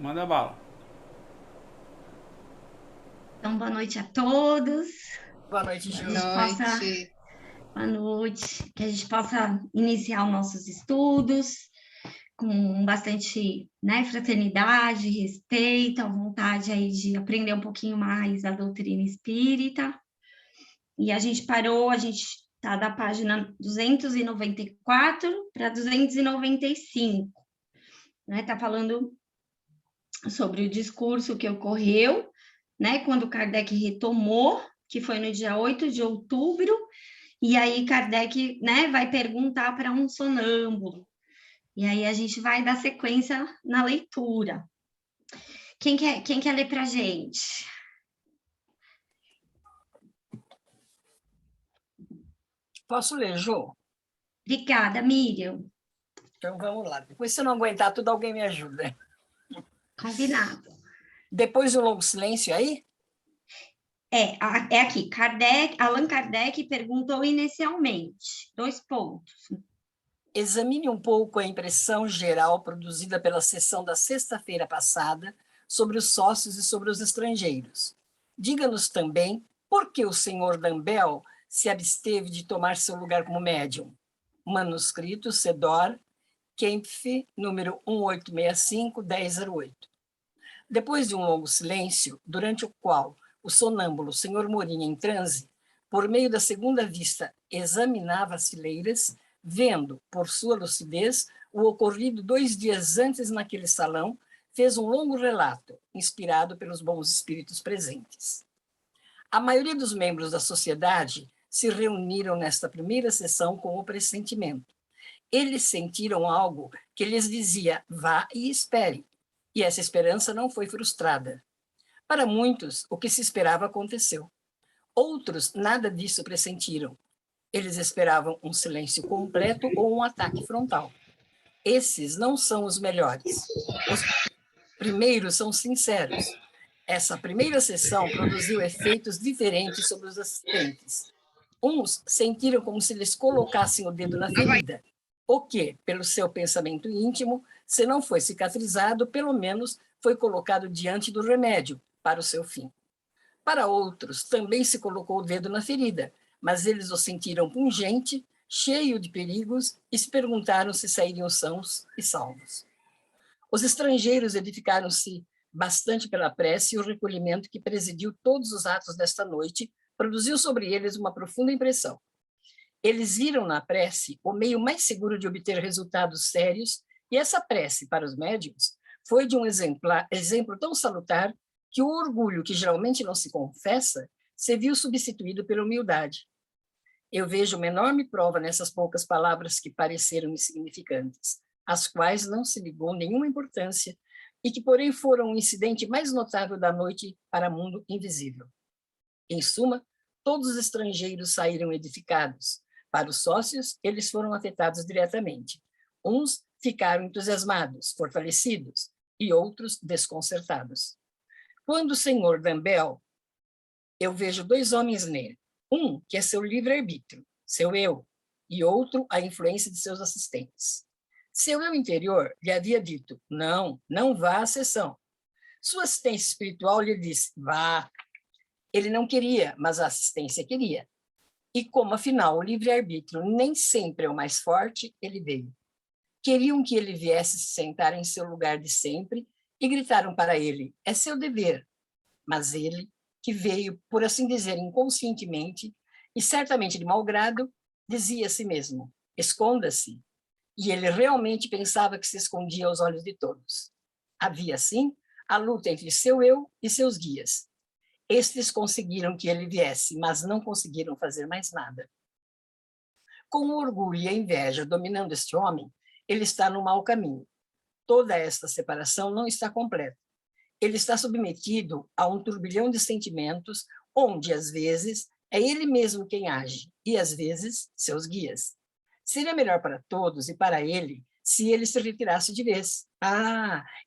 Manda bala. Então, boa noite a todos. Boa noite, A Ju. gente possa, Noite. boa noite, que a gente possa iniciar os nossos estudos com bastante, né, fraternidade, respeito, a vontade aí de aprender um pouquinho mais da doutrina espírita. E a gente está da página 294 para 295, né? Está falando sobre o discurso que ocorreu, né, quando Kardec retomou, que foi no dia 8 de outubro, e aí Kardec, né, vai perguntar para um sonâmbulo. E aí a gente vai dar sequência na leitura. Quem quer ler para a gente? Posso ler, Ju? Obrigada, Miriam. Então vamos lá. Depois, se eu não aguentar tudo, alguém me ajuda. Combinado. Depois do longo silêncio aí? É aqui. Allan Kardec perguntou inicialmente. 2 pontos. Examine um pouco a impressão geral produzida pela sessão da sexta-feira passada sobre os sócios e sobre os estrangeiros. Diga-nos também por que o senhor Dambel se absteve de tomar seu lugar como médium. Manuscrito Sedor, Kempf, número 1865-1008. Depois de um longo silêncio, durante o qual o sonâmbulo senhor Morinha em transe, por meio da segunda vista, examinava as fileiras, vendo, por sua lucidez, o ocorrido 2 dias antes naquele salão, fez um longo relato, inspirado pelos bons espíritos presentes. A maioria dos membros da sociedade se reuniram nesta primeira sessão com o pressentimento. Eles sentiram algo que lhes dizia, vá e espere. E essa esperança não foi frustrada. Para muitos, o que se esperava aconteceu. Outros nada disso pressentiram. Eles esperavam um silêncio completo ou um ataque frontal. Esses não são os melhores. Os primeiros são sinceros. Essa primeira sessão produziu efeitos diferentes sobre os assistentes. Uns sentiram como se lhes colocassem o dedo na ferida, o que, pelo seu pensamento íntimo, se não foi cicatrizado, pelo menos foi colocado diante do remédio para o seu fim. Para outros, também se colocou o dedo na ferida, mas eles o sentiram pungente, cheio de perigos, e se perguntaram se sairiam sãos e salvos. Os estrangeiros edificaram-se bastante pela prece e o recolhimento que presidiu todos os atos desta noite produziu sobre eles uma profunda impressão. Eles viram na prece o meio mais seguro de obter resultados sérios, e essa prece, para os médiuns, foi de um exemplo tão salutar que o orgulho, que geralmente não se confessa, se viu substituído pela humildade. Eu vejo uma enorme prova nessas poucas palavras que pareceram insignificantes, às quais não se ligou nenhuma importância e que, porém, foram o incidente mais notável da noite para o mundo invisível. Em suma, todos os estrangeiros saíram edificados. Para os sócios, eles foram afetados diretamente. Uns ficaram entusiasmados, fortalecidos, e outros desconcertados. Quando o senhor Dambel, eu vejo 2 homens nele. Um, que é seu livre-arbítrio, seu eu, e outro, a influência de seus assistentes. Seu eu interior lhe havia dito, não, não vá à sessão. Sua assistência espiritual lhe disse, vá. Ele não queria, mas a assistência queria. E como, afinal, o livre-arbítrio nem sempre é o mais forte, ele veio. Queriam que ele viesse se sentar em seu lugar de sempre e gritaram para ele, é seu dever. Mas ele, que veio, por assim dizer, inconscientemente, e certamente de mau grado, dizia a si mesmo, esconda-se. E ele realmente pensava que se escondia aos olhos de todos. Havia, assim, a luta entre seu eu e seus guias. Estes conseguiram que ele viesse, mas não conseguiram fazer mais nada. Com o orgulho e a inveja dominando este homem, ele está no mau caminho. Toda esta separação não está completa. Ele está submetido a um turbilhão de sentimentos, onde, às vezes, é ele mesmo quem age, e, às vezes, seus guias. Seria melhor para todos e para ele se ele se retirasse de vez.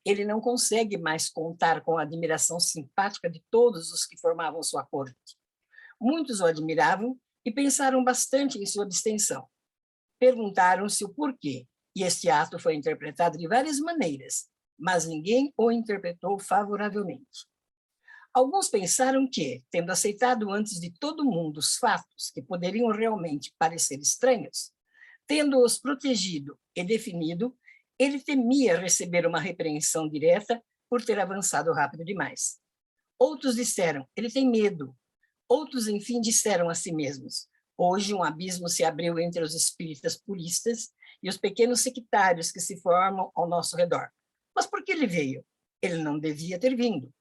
Ele não consegue mais contar com a admiração simpática de todos os que formavam sua corte. Muitos o admiravam e pensaram bastante em sua abstenção. Perguntaram-se o porquê, e este ato foi interpretado de várias maneiras, mas ninguém o interpretou favoravelmente. Alguns pensaram que, tendo aceitado antes de todo mundo os fatos que poderiam realmente parecer estranhos, tendo-os protegido e definido, ele temia receber uma repreensão direta por ter avançado rápido demais. Outros disseram, ele tem medo. Outros, enfim, disseram a si mesmos, hoje um abismo se abriu entre os espíritas puristas e os pequenos sectários que se formam ao nosso redor. Mas por que ele veio? Ele não devia ter vindo.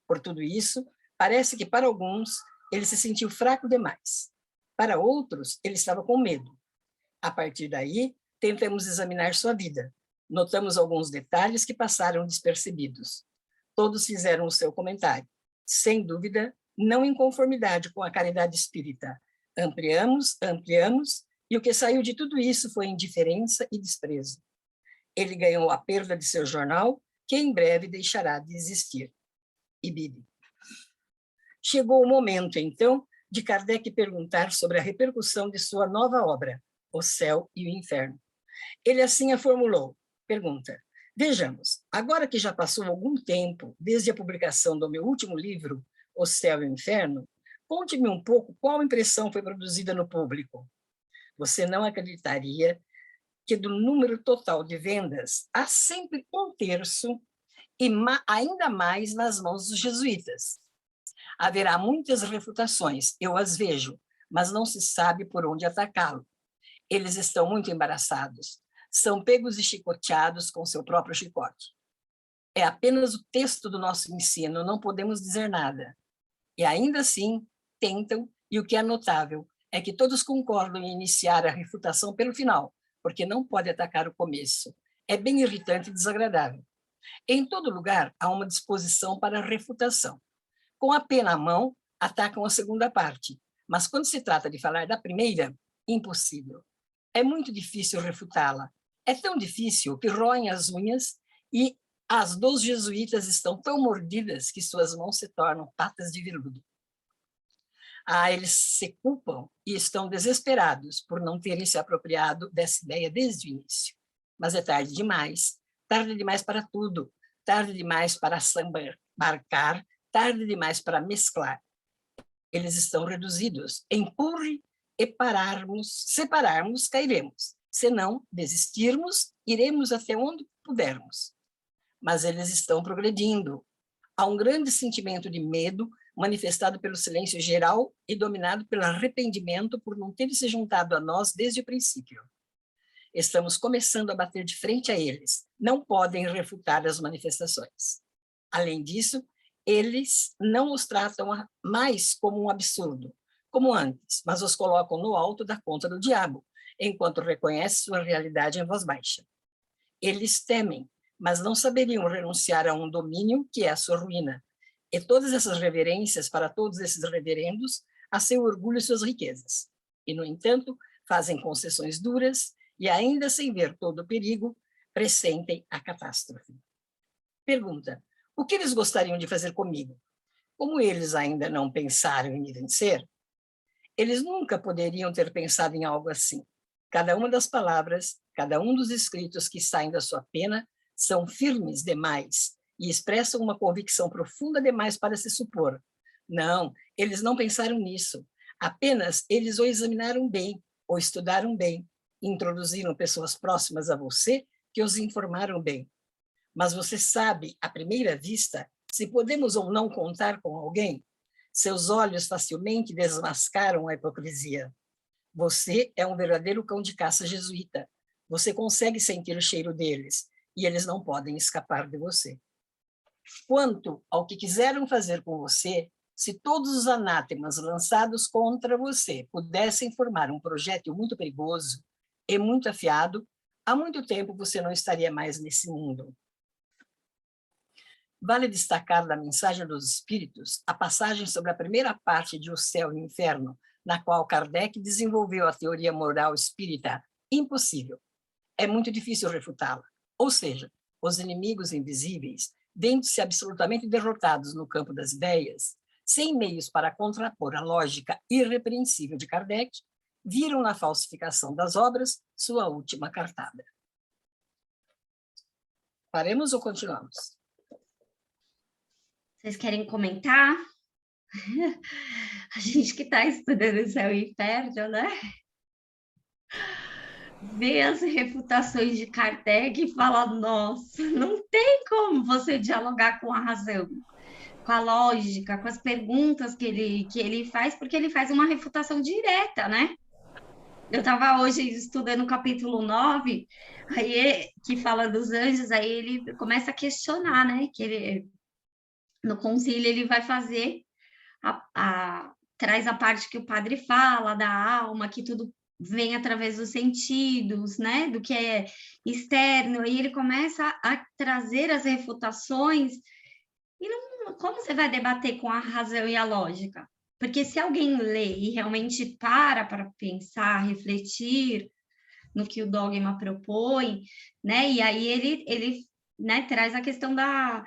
Por tudo isso, parece que para alguns ele se sentiu fraco demais. Para outros, ele estava com medo. A partir daí, tentamos examinar sua vida. Notamos alguns detalhes que passaram despercebidos. Todos fizeram o seu comentário. Sem dúvida, não em conformidade com a caridade espírita. Ampliamos, e o que saiu de tudo isso foi indiferença e desprezo. Ele ganhou a perda de seu jornal, que em breve deixará de existir. Ibid. Chegou o momento, então, de Kardec perguntar sobre a repercussão de sua nova obra, O Céu e o Inferno. Ele assim a formulou. Pergunta: vejamos, agora que já passou algum tempo desde a publicação do meu último livro, O Céu e o Inferno, conte-me um pouco qual impressão foi produzida no público. Você não acreditaria que do número total de vendas, há sempre um terço e ainda mais nas mãos dos jesuítas. Haverá muitas refutações, eu as vejo, mas não se sabe por onde atacá-lo. Eles estão muito embaraçados. São pegos e chicoteados com seu próprio chicote. É apenas o texto do nosso ensino, não podemos dizer nada. E ainda assim, tentam, e o que é notável é que todos concordam em iniciar a refutação pelo final, porque não pode atacar o começo. É bem irritante e desagradável. Em todo lugar, há uma disposição para a refutação. Com a pena à mão, atacam a segunda parte, mas quando se trata de falar da primeira, impossível. É muito difícil refutá-la. É tão difícil que roem as unhas e as dos jesuítas estão tão mordidas que suas mãos se tornam patas de veludo. Eles se culpam e estão desesperados por não terem se apropriado dessa ideia desde o início. Mas é tarde demais para tudo, tarde demais para sambarcar, tarde demais para mesclar. Eles estão reduzidos. Empurre e separarmos, cairemos. Se não desistirmos, iremos até onde pudermos. Mas eles estão progredindo. Há um grande sentimento de medo manifestado pelo silêncio geral e dominado pelo arrependimento por não ter se juntado a nós desde o princípio. Estamos começando a bater de frente a eles. Não podem refutar as manifestações. Além disso, eles não os tratam mais como um absurdo, como antes, mas os colocam no alto da conta do diabo, enquanto reconhecem sua realidade em voz baixa. Eles temem, mas não saberiam renunciar a um domínio que é a sua ruína. E todas essas reverências para todos esses reverendos, a seu orgulho e suas riquezas. E, no entanto, fazem concessões duras e, ainda sem ver todo o perigo, pressentem a catástrofe. Pergunta: o que eles gostariam de fazer comigo? Como eles ainda não pensaram em me vencer, eles nunca poderiam ter pensado em algo assim. Cada uma das palavras, cada um dos escritos que saem da sua pena são firmes demais e expressam uma convicção profunda demais para se supor. Não, eles não pensaram nisso. Apenas eles o examinaram bem, ou estudaram bem, introduziram pessoas próximas a você que os informaram bem. Mas você sabe, à primeira vista, se podemos ou não contar com alguém? Seus olhos facilmente desmascaram a hipocrisia. Você é um verdadeiro cão de caça jesuíta. Você consegue sentir o cheiro deles, e eles não podem escapar de você. Quanto ao que quiseram fazer com você, se todos os anátemas lançados contra você pudessem formar um projétil muito perigoso e muito afiado, há muito tempo você não estaria mais nesse mundo. Vale destacar da mensagem dos Espíritos a passagem sobre a primeira parte de O Céu e o Inferno, na qual Kardec desenvolveu a teoria moral espírita impossível. É muito difícil refutá-la. Ou seja, os inimigos invisíveis, vendo-se absolutamente derrotados no campo das ideias, sem meios para contrapor a lógica irrepreensível de Kardec, viram na falsificação das obras sua última cartada. Paremos ou continuamos? Vocês querem comentar? A gente que está estudando céu e inferno, né? Vê as refutações de Kardec e fala: nossa, não tem como você dialogar com a razão, com a lógica, com as perguntas que ele faz, porque ele faz uma refutação direta, né? Eu estava hoje estudando o capítulo 9, aí, que fala dos anjos, aí ele começa a questionar, né? Que ele, no concílio ele vai fazer traz a parte que o padre fala da alma, que tudo vem através dos sentidos, né? Do que é externo, e ele começa a trazer as refutações, e como você vai debater com a razão e a lógica? Porque se alguém lê e realmente para pensar, refletir no que o dogma propõe, né? E aí ele né, traz a questão da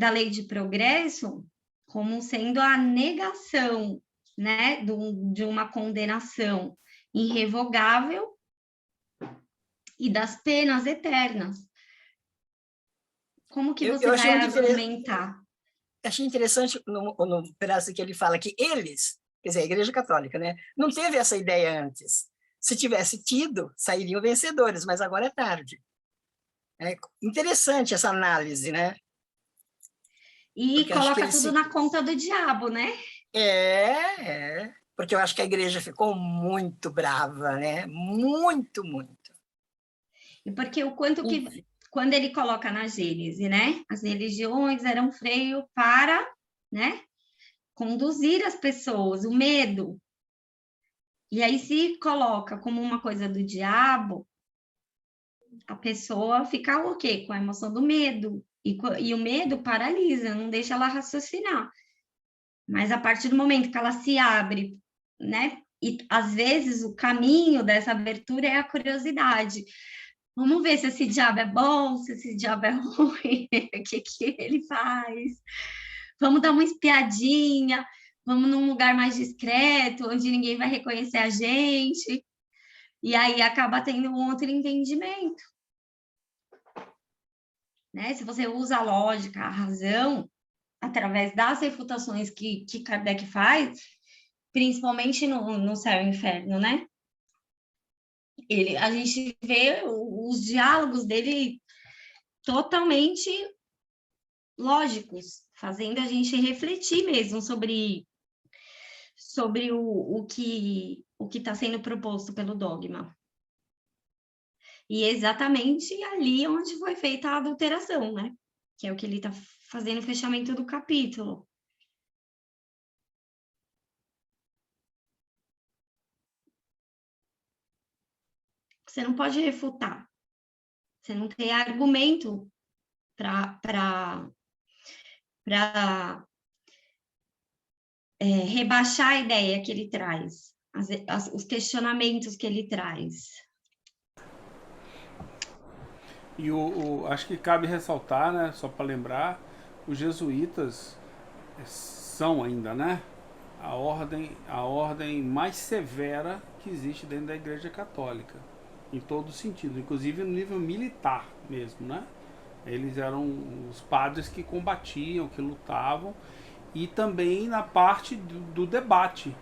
lei de progresso como sendo a negação, né, de uma condenação irrevogável e das penas eternas. Como que você vai argumentar? Achei interessante no pedaço que ele fala que eles, quer dizer, a Igreja Católica, né, não teve essa ideia antes. Se tivesse tido, sairiam vencedores, mas agora é tarde. É interessante essa análise, né? E porque coloca tudo na conta do diabo, né? Porque eu acho que a igreja ficou muito brava, né? Muito, muito. E porque o quanto que, quando ele coloca na Gênese, né? As religiões eram freio para, né? Conduzir as pessoas, o medo. E aí se coloca como uma coisa do diabo, a pessoa fica o quê? Com a emoção do medo. E o medo paralisa, não deixa ela raciocinar. Mas a partir do momento que ela se abre, né? E às vezes o caminho dessa abertura é a curiosidade. Vamos ver se esse diabo é bom, se esse diabo é ruim, o que ele faz. Vamos dar uma espiadinha, vamos num lugar mais discreto, onde ninguém vai reconhecer a gente. E aí acaba tendo um outro entendimento. Né? Se você usa a lógica, a razão, através das refutações que Kardec faz, principalmente no céu e inferno, né? A gente vê os diálogos dele totalmente lógicos, fazendo a gente refletir mesmo sobre o que está sendo proposto pelo dogma. E é exatamente ali onde foi feita a adulteração, né? Que é o que ele está fazendo o fechamento do capítulo. Você não pode refutar. Você não tem argumento para rebaixar a ideia que ele traz, os questionamentos que ele traz. E acho que cabe ressaltar, né, só para lembrar, os jesuítas são ainda, né, a ordem mais severa que existe dentro da Igreja Católica, em todo sentido, inclusive no nível militar mesmo, né? Eles eram os padres que combatiam, que lutavam, e também na parte do debate.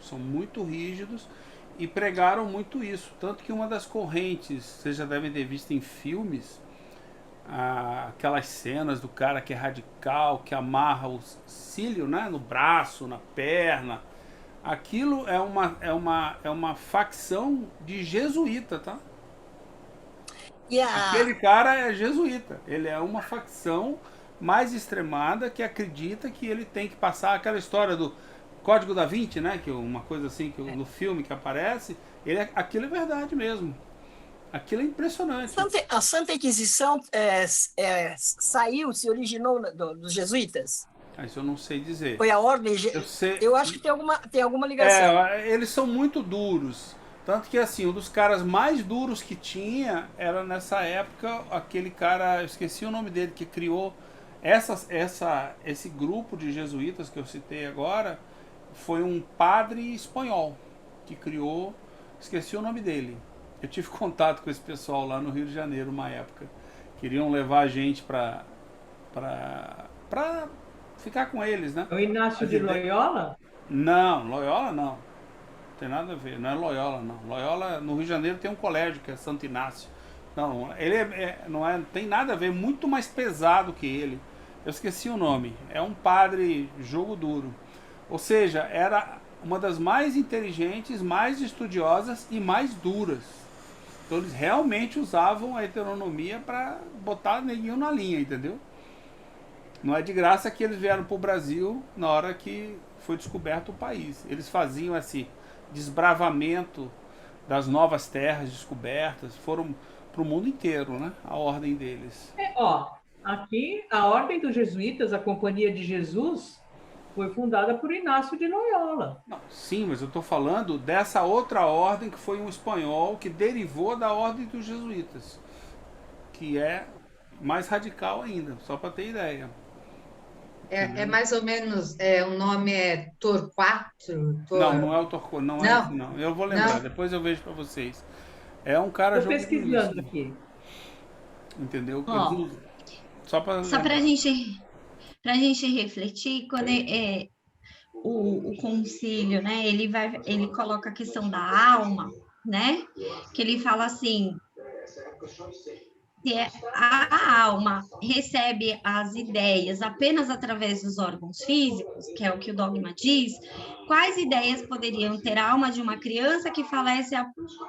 São muito rígidos e pregaram muito isso. Tanto que uma das correntes, vocês já devem ter visto em filmes, aquelas cenas do cara que é radical, que amarra o cílio, né, no braço, na perna. Aquilo é uma facção de jesuíta, tá? Aquele cara é jesuíta. Ele é uma facção mais extremada que acredita que ele tem que passar aquela história do Código da Vinci, né? Que uma coisa assim que no filme que aparece, aquilo é verdade mesmo. Aquilo é impressionante. A Santa Inquisição saiu, se originou dos jesuítas? Isso eu não sei dizer. Foi a ordem. Eu acho que tem alguma ligação. Eles são muito duros. Tanto que assim, um dos caras mais duros que tinha era nessa época aquele cara, eu esqueci o nome dele, que criou esse grupo de jesuítas que eu citei agora. Foi um padre espanhol que criou, esqueci o nome dele. Eu tive contato com esse pessoal lá no Rio de Janeiro uma época. Queriam levar a gente para ficar com eles, né? O Inácio As de ideias- Loyola? Não, Loyola não. Não tem nada a ver, não é Loyola não. Loyola, no Rio de Janeiro tem um colégio que é Santo Inácio. Não, ele não tem nada a ver, muito mais pesado que ele. Eu esqueci o nome. É um padre jogo duro. Ou seja, era uma das mais inteligentes, mais estudiosas e mais duras. Então eles realmente usavam a heteronomia para botar neguinho na linha, entendeu? Não é de graça que eles vieram para o Brasil na hora que foi descoberto o país. Eles faziam esse desbravamento das novas terras descobertas, foram para o mundo inteiro, né? A ordem deles. Ó, aqui a Ordem dos Jesuítas, a Companhia de Jesus, foi fundada por Inácio de Loyola. Não, sim, mas eu estou falando dessa outra ordem que foi um espanhol que derivou da ordem dos jesuítas, que é mais radical ainda, só para ter ideia. É mais ou menos, o nome é Torquato? Não, não é o Torquato, não é esse Não, não. Eu vou lembrar, não. depois eu vejo para vocês. É um cara Estou jogo pesquisando duríssimo, aqui. entendeu? Ó, Só para só para lembrar. a gente refletir, quando o concílio, né, ele coloca a questão da alma, né, que ele fala assim, se a alma recebe as ideias apenas através dos órgãos físicos, que é o que o dogma diz, quais ideias poderiam ter a alma de uma criança que falece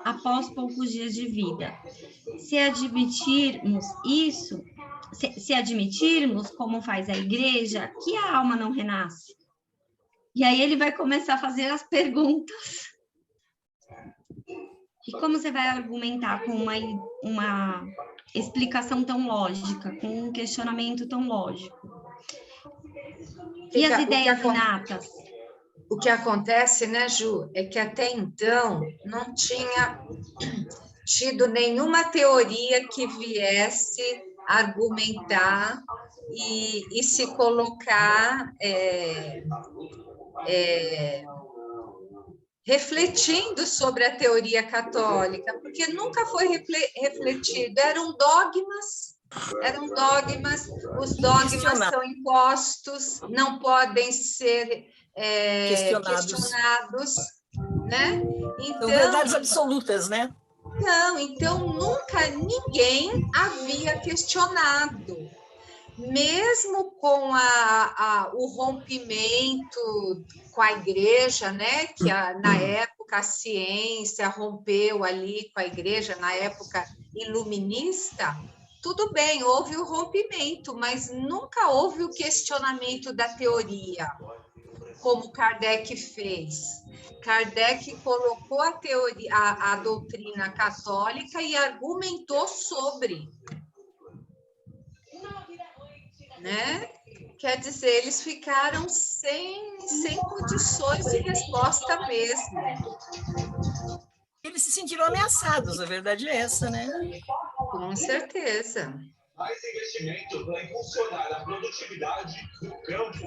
após poucos dias de vida? Se admitirmos isso, se admitirmos, como faz a igreja, que a alma não renasce. E aí ele vai começar a fazer as perguntas. E como você vai argumentar com uma explicação tão lógica, com um questionamento tão lógico? E as ideias inatas? O que acontece, né, Ju, é que até então não tinha tido nenhuma teoria que viesse argumentar e se colocar refletindo sobre a teoria católica, porque nunca foi refletido, eram dogmas, os dogmas são impostos, não podem ser questionados, né? São verdades absolutas, né? Então nunca ninguém havia questionado. Mesmo com o rompimento com a igreja, né? Que na época a ciência rompeu ali com a igreja, na época iluminista, tudo bem, houve o rompimento, mas nunca houve o questionamento da teoria, como Kardec fez. Kardec colocou a teoria, a doutrina católica e argumentou sobre. Né? Quer dizer, eles ficaram sem condições de resposta mesmo. Eles se sentiram ameaçados, a verdade é essa, né? Com certeza. Mais investimento para impulsionar a produtividade do campo.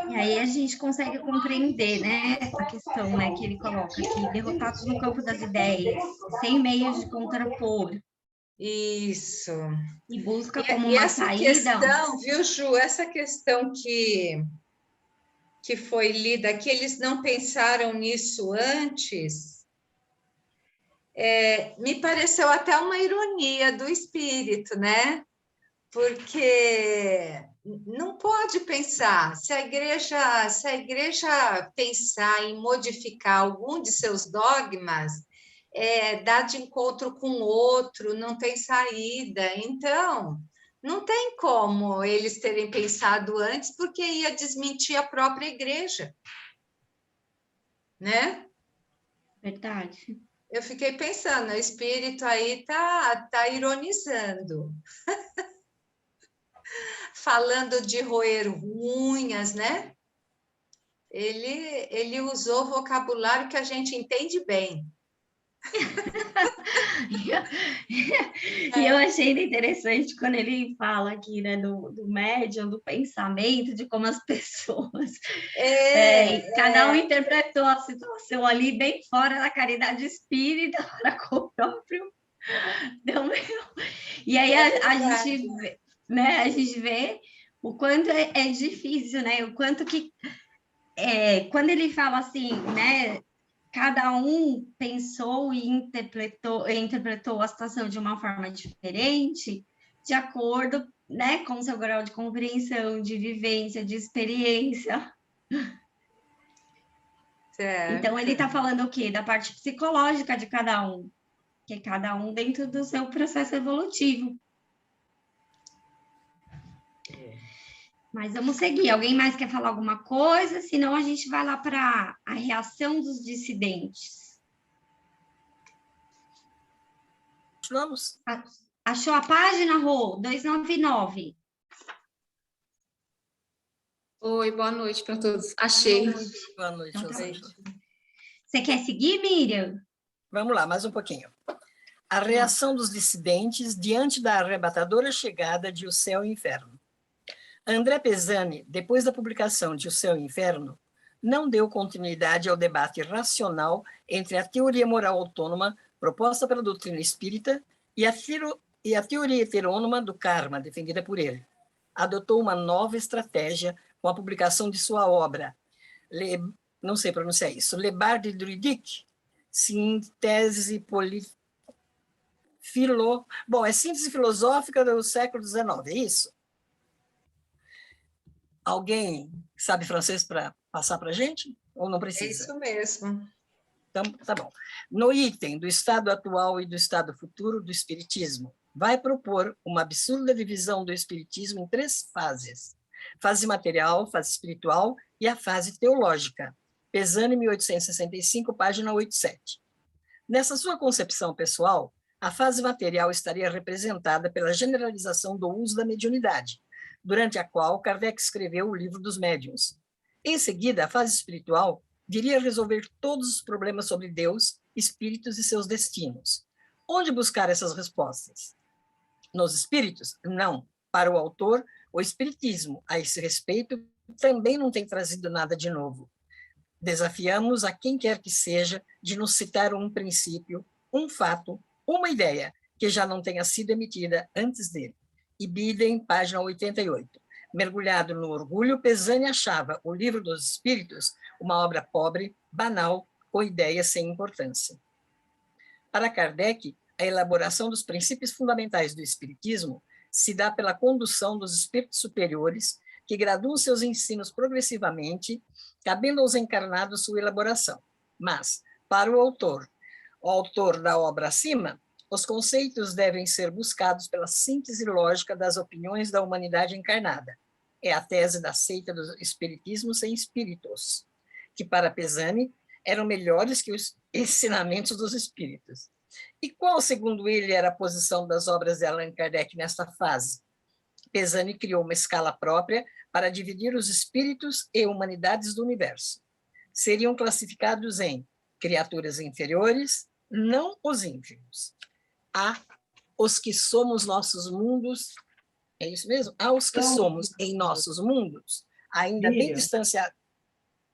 E aí a gente consegue compreender, né, essa questão, né, que ele coloca aqui, derrotados no campo das ideias, sem meios de contrapor. Isso. E busca como uma essa saída. Questão, viu, Ju? Essa questão que foi lida aqui, eles não pensaram nisso antes. Me pareceu até uma ironia do espírito, né? Porque não pode pensar. Se a igreja pensar em modificar algum de seus dogmas, dá de encontro com outro, não tem saída. Então, não tem como eles terem pensado antes, porque ia desmentir a própria igreja, né? Verdade. Eu fiquei pensando, o espírito aí tá ironizando. Falando de roer unhas, né? Ele usou vocabulário que a gente entende bem. E eu achei interessante quando ele fala aqui, né, do médium, do pensamento, de como as pessoas... cada um interpretou a situação ali bem fora da caridade espírita para com o próprio Então, e aí a verdade. gente vê, né? A gente vê o quanto é difícil, né? O quanto que quando ele fala assim, né? Cada um pensou e interpretou a situação de uma forma diferente, de acordo, né, com o seu grau de compreensão, de vivência, de experiência. Então, ele está falando o quê? Da parte psicológica de cada um, que é cada um dentro do seu processo evolutivo. Mas vamos seguir. Alguém mais quer falar alguma coisa? Senão a gente vai lá para a reação dos dissidentes. Vamos. Achou a página, Rô? 299. Oi, boa noite para todos. Achei. Boa noite, Então, tá Rosângela. Você quer seguir, Miriam? Vamos lá, mais um pouquinho. A reação dos dissidentes diante da arrebatadora chegada de O Céu e o Inferno. André Pesani, depois da publicação de O Céu e o Inferno, não deu continuidade ao debate racional entre a teoria moral autônoma proposta pela doutrina espírita e a teoria heterônoma do karma, defendida por ele. Adotou uma nova estratégia com a publicação de sua obra, não sei pronunciar isso, Le Bar de Druidique, síntese síntese filosófica do século XIX, é isso? Alguém sabe francês para passar para a gente? Ou não É precisa? isso mesmo. Então, tá bom. No item do estado atual e do estado futuro do espiritismo, vai propor uma absurda divisão do espiritismo em 3 fases: fase material, fase espiritual e a fase teológica. Pesani, 1865, página 87. Nessa sua concepção pessoal, a fase material estaria representada pela generalização do uso da mediunidade, durante a qual Kardec escreveu o Livro dos Médiuns. Em seguida, a fase espiritual viria a resolver todos os problemas sobre Deus, espíritos e seus destinos. Onde buscar essas respostas? Nos espíritos? Não. Para o autor, o espiritismo, a esse respeito, também não tem trazido nada de novo. Desafiamos a quem quer que seja de nos citar um princípio, um fato, uma ideia que já não tenha sido emitida antes dele. Ibidem, página 88. Mergulhado no orgulho, Pesani achava o Livro dos Espíritos uma obra pobre, banal, com ideias sem importância. Para Kardec, a elaboração dos princípios fundamentais do Espiritismo se dá pela condução dos espíritos superiores, que graduam seus ensinos progressivamente, cabendo aos encarnados sua elaboração. Mas, para o autor da obra acima, os conceitos devem ser buscados pela síntese lógica das opiniões da humanidade encarnada. É a tese da seita do espiritismo sem espíritos, que para Pesani eram melhores que os ensinamentos dos espíritos. E qual, segundo ele, era a posição das obras de Allan Kardec nesta fase? Pesani criou uma escala própria para dividir os espíritos e humanidades do universo. Seriam classificados em criaturas inferiores, não os ínfimos. Há os que somos nossos mundos, é isso mesmo? Há os que somos em nossos mundos, ainda bem distanciados.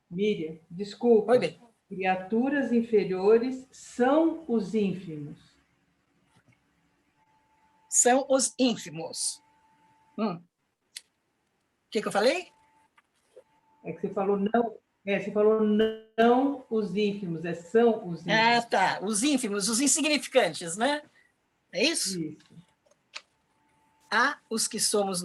Miriam, desculpa. Oi, bem. Criaturas inferiores são os ínfimos. São os ínfimos. O que eu falei? É que você falou não. Você falou não os ínfimos, são os ínfimos. Ah, tá. Os ínfimos, os insignificantes, né? É isso? Isso. Há os que somos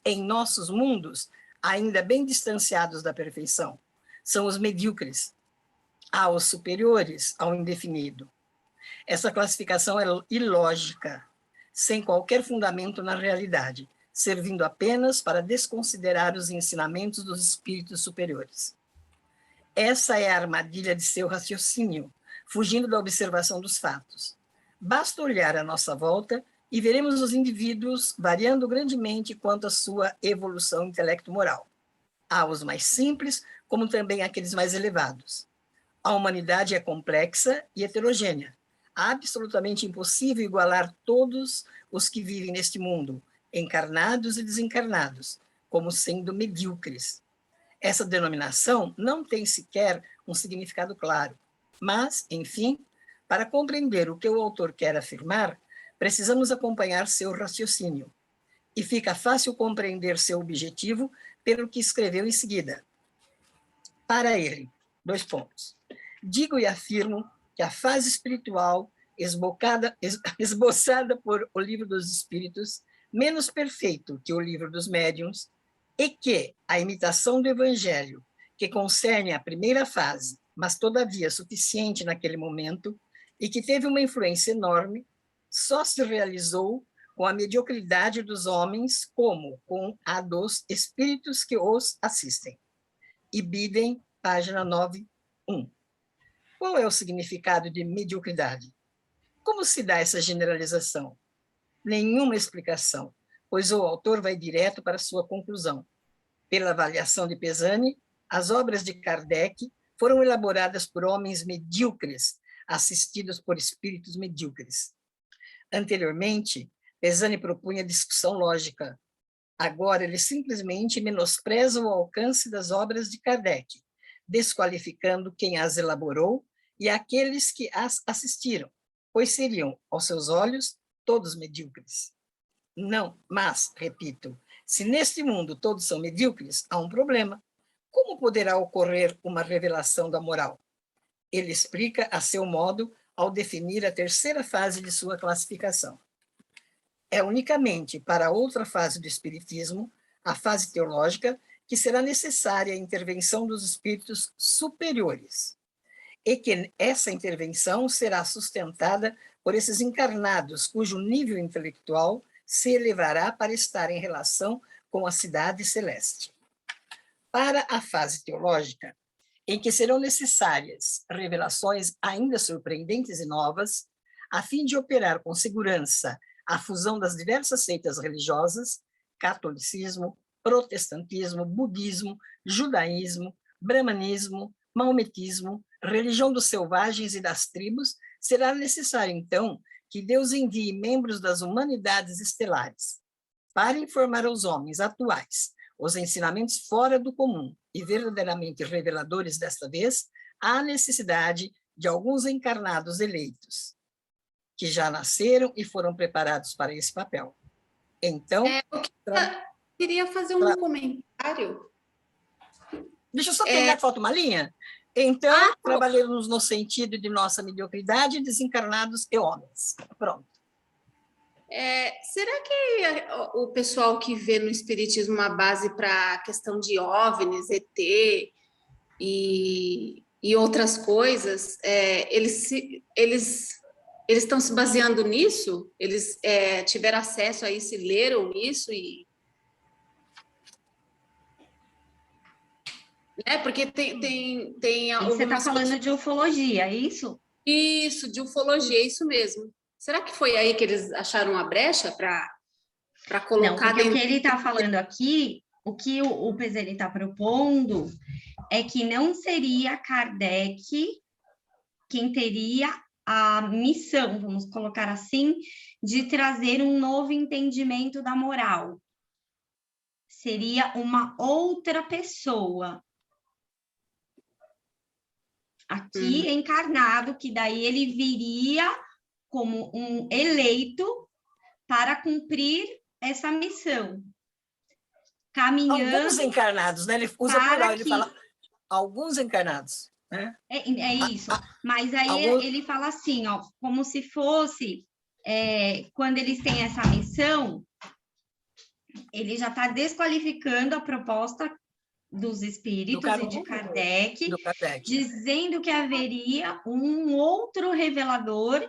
em nossos mundos, ainda bem distanciados da perfeição. São os medíocres. Há os superiores ao indefinido. Essa classificação é ilógica, sem qualquer fundamento na realidade, servindo apenas para desconsiderar os ensinamentos dos espíritos superiores. Essa é a armadilha de seu raciocínio, fugindo da observação dos fatos. Basta olhar à nossa volta e veremos os indivíduos variando grandemente quanto à sua evolução intelecto-moral. Há os mais simples, como também aqueles mais elevados. A humanidade é complexa e heterogênea. Absolutamente impossível igualar todos os que vivem neste mundo, encarnados e desencarnados, como sendo medíocres. Essa denominação não tem sequer um significado claro, mas, enfim, Para compreender o que o autor quer afirmar, precisamos acompanhar seu raciocínio. E fica fácil compreender seu objetivo pelo que escreveu em seguida. Para ele, 2 pontos. Digo e afirmo que a fase espiritual esboçada por o Livro dos Espíritos, menos perfeito que o Livro dos Médiuns, e que a imitação do Evangelho, que concerne a primeira fase, mas todavia suficiente naquele momento, e que teve uma influência enorme, só se realizou com a mediocridade dos homens, como com a dos espíritos que os assistem. Ibidem, página 9.1. Qual é o significado de mediocridade? Como se dá essa generalização? Nenhuma explicação, pois o autor vai direto para sua conclusão. Pela avaliação de Pesani, as obras de Kardec foram elaboradas por homens medíocres, assistidos por espíritos medíocres. Anteriormente, Pesani propunha discussão lógica. Agora, ele simplesmente menospreza o alcance das obras de Kardec, desqualificando quem as elaborou e aqueles que as assistiram, pois seriam, aos seus olhos, todos medíocres. Não, mas, repito, se neste mundo todos são medíocres, há um problema. Como poderá ocorrer uma revelação da moral? Ele explica a seu modo ao definir a terceira fase de sua classificação. É unicamente para a outra fase do espiritismo, a fase teológica, que será necessária a intervenção dos espíritos superiores, e que essa intervenção será sustentada por esses encarnados, cujo nível intelectual se elevará para estar em relação com a cidade celeste. Para a fase teológica, em que serão necessárias revelações ainda surpreendentes e novas, a fim de operar com segurança a fusão das diversas seitas religiosas, catolicismo, protestantismo, budismo, judaísmo, brahmanismo, maometismo, religião dos selvagens e das tribos, será necessário, então, que Deus envie membros das humanidades estelares para informar aos homens atuais os ensinamentos fora do comum e verdadeiramente reveladores desta vez, há necessidade de alguns encarnados eleitos, que já nasceram e foram preparados para esse papel. Então... queria fazer um comentário. Deixa eu só terminar, que falta uma linha. Então, trabalhamos no sentido de nossa mediocridade, desencarnados e homens. Pronto. Será que o pessoal que vê no Espiritismo uma base para a questão de OVNIs, ET e outras coisas, eles estão se baseando nisso? Eles tiveram acesso a isso, leram isso e... Porque tem algumas... Você está falando de ufologia, é isso? Isso, de ufologia, isso mesmo. Será que foi aí que eles acharam uma brecha para colocar... Não, porque o que ele está falando aqui, o que o Pesani está propondo é que não seria Kardec quem teria a missão, vamos colocar assim, de trazer um novo entendimento da moral. Seria uma outra pessoa aqui encarnado, que daí ele viria como um eleito para cumprir essa missão. Caminhando... Alguns encarnados, né? Ele usa plural, ele fala alguns encarnados. Né? É isso. Mas aí ele fala assim, ó, como se fosse, quando eles têm essa missão, ele já está desqualificando a proposta dos espíritos e de Kardec, dizendo que haveria um outro revelador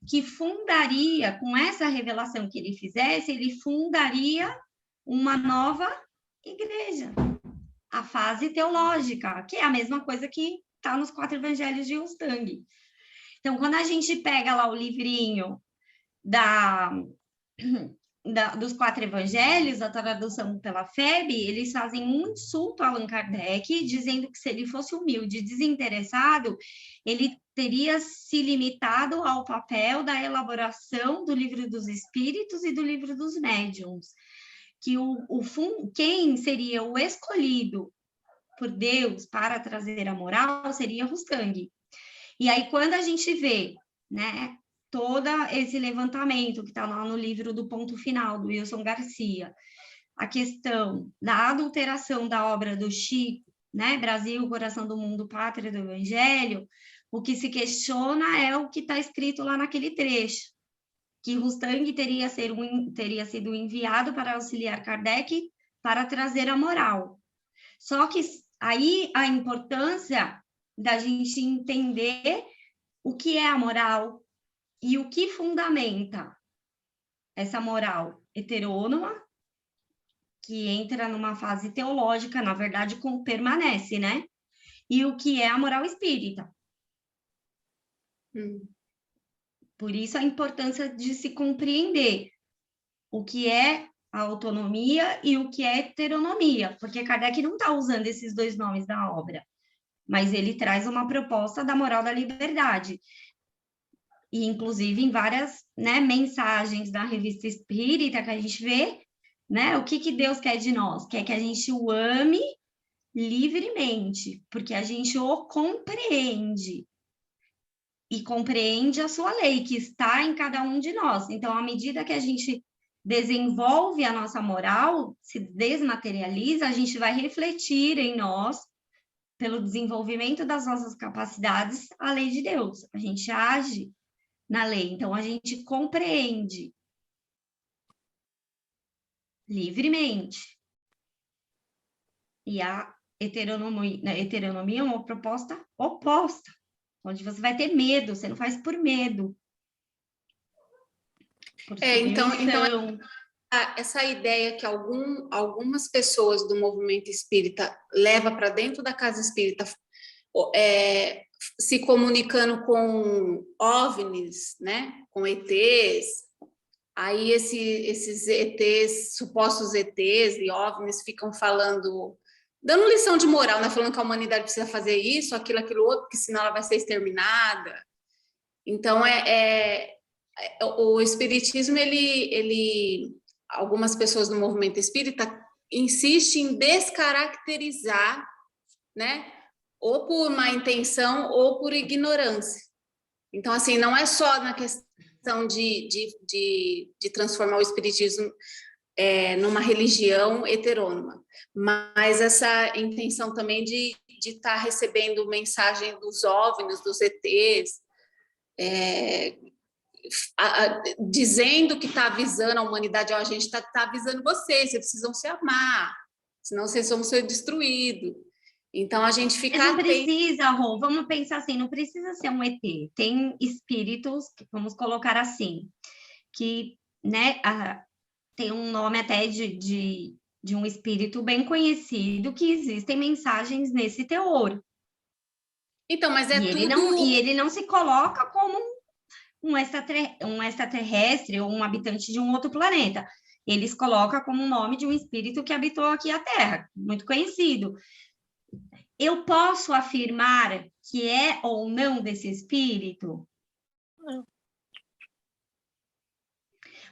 que fundaria, com essa revelação que ele fizesse, ele fundaria uma nova igreja, a fase teológica, que é a mesma coisa que está nos 4 evangelhos de Ustang. Então, quando a gente pega lá o livrinho dos 4 evangelhos, a tradução pela FEB, eles fazem um insulto a Allan Kardec, dizendo que se ele fosse humilde e desinteressado, ele teria se limitado ao papel da elaboração do Livro dos Espíritos e do Livro dos Médiuns, que quem seria o escolhido por Deus para trazer a moral seria Ustang. E aí, quando a gente vê né, todo esse levantamento que está lá no livro do Ponto Final, do Wilson Garcia, a questão da adulteração da obra do Chico, né, Brasil, Coração do Mundo, Pátria do Evangelho, o que se questiona é o que está escrito lá naquele trecho, que Rustang teria sido enviado para auxiliar Kardec para trazer a moral. Só que aí a importância da gente entender o que é a moral e o que fundamenta essa moral heterônoma, que entra numa fase teológica, na verdade, permanece, né? E o que é a moral espírita. Por isso a importância de se compreender o que é a autonomia e o que é heteronomia, porque Kardec não está usando esses dois nomes da obra, mas ele traz uma proposta da moral da liberdade. E, inclusive, em várias, né, mensagens da Revista Espírita que a gente vê, né, o que Deus quer de nós? Quer que a gente o ame livremente, porque a gente o compreende. E compreende a sua lei, que está em cada um de nós. Então, à medida que a gente desenvolve a nossa moral, se desmaterializa, a gente vai refletir em nós, pelo desenvolvimento das nossas capacidades, a lei de Deus. A gente age na lei, então a gente compreende livremente. E a heteronomia é uma proposta oposta, onde você vai ter medo, você não faz por medo. Por então essa ideia que algumas pessoas do movimento espírita levam para dentro da casa espírita, se comunicando com OVNIs, né, com ETs, aí esses ETs, supostos ETs e OVNIs ficam falando, dando lição de moral, né, falando que a humanidade precisa fazer isso, aquilo outro, porque senão ela vai ser exterminada. Então, o espiritismo, algumas pessoas do movimento espírita insistem em descaracterizar, né, ou por má intenção ou por ignorância. Então, assim, não é só na questão de transformar o espiritismo numa religião heterônoma, mas essa intenção também de estar recebendo mensagem dos OVNIs, dos ETs, dizendo que está avisando a humanidade, a gente está avisando vocês precisam se amar, senão vocês vão ser destruídos. Então, a gente fica... Mas não precisa, Rô, vamos pensar assim, não precisa ser um ET. Tem espíritos, vamos colocar assim, que, né, tem um nome até de um espírito bem conhecido, que existem mensagens nesse teor. Então, mas ele não se coloca como um extraterrestre ou um habitante de um outro planeta. Ele se coloca como o nome de um espírito que habitou aqui a Terra, muito conhecido. Eu posso afirmar que é ou não desse espírito? Não.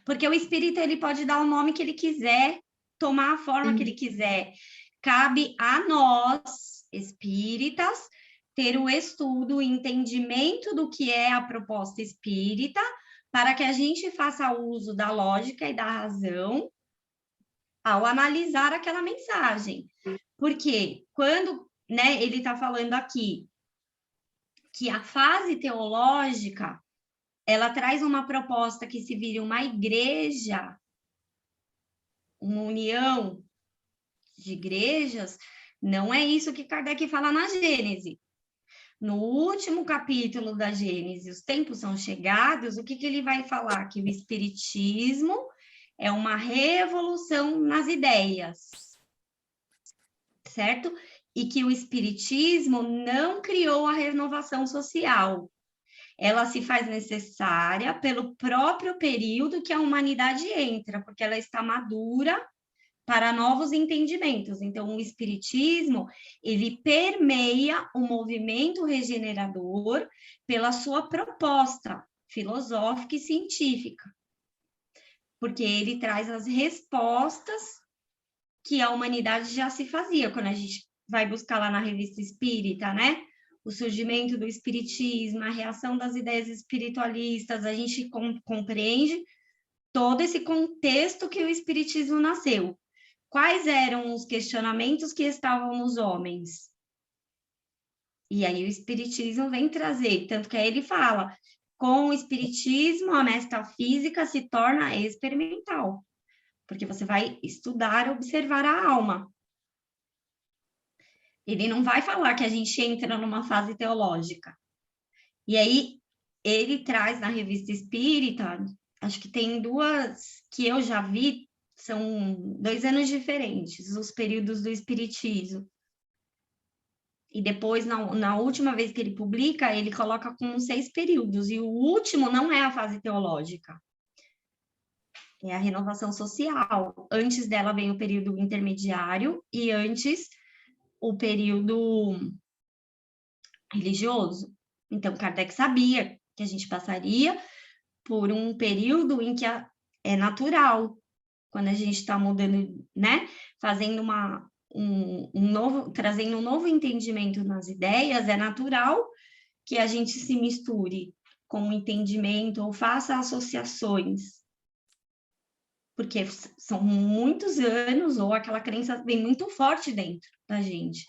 Porque o espírito, ele pode dar o nome que ele quiser, tomar a forma que ele quiser. Cabe a nós, espíritas, ter o estudo, o entendimento do que é a proposta espírita, para que a gente faça uso da lógica e da razão ao analisar aquela mensagem. Porque quando, né, ele está falando aqui que a fase teológica, ela traz uma proposta que se vire uma igreja, uma união de igrejas, não é isso que Kardec fala na Gênese. No último capítulo da Gênese, os tempos são chegados, o que ele vai falar? Que o espiritismo é uma revolução nas ideias, certo? E que o espiritismo não criou a renovação social. Ela se faz necessária pelo próprio período que a humanidade entra, porque ela está madura para novos entendimentos. Então, o espiritismo, ele permeia o movimento regenerador pela sua proposta filosófica e científica, porque ele traz as respostas que a humanidade já se fazia. Quando a gente vai buscar lá na Revista Espírita, né? o surgimento do espiritismo, a reação das ideias espiritualistas, a gente compreende todo esse contexto que o espiritismo nasceu. Quais eram os questionamentos que estavam nos homens? E aí o espiritismo vem trazer, tanto que aí ele fala, com o espiritismo a metafísica se torna experimental, porque você vai estudar, observar a alma. Ele não vai falar que a gente entra numa fase teológica. E aí ele traz na Revista Espírita, acho que tem duas que eu já vi, são 2 anos diferentes, os períodos do espiritismo. E depois, na última vez que ele publica, ele coloca como 6 períodos, e o último não é a fase teológica, é a renovação social. Antes dela vem o período intermediário, e antes o período religioso. Então, Kardec sabia que a gente passaria por um período em que é natural, quando a gente está mudando, né? Fazendo trazendo um novo entendimento nas ideias, é natural que a gente se misture com o entendimento ou faça associações. Porque são muitos anos, ou aquela crença vem muito forte dentro da gente.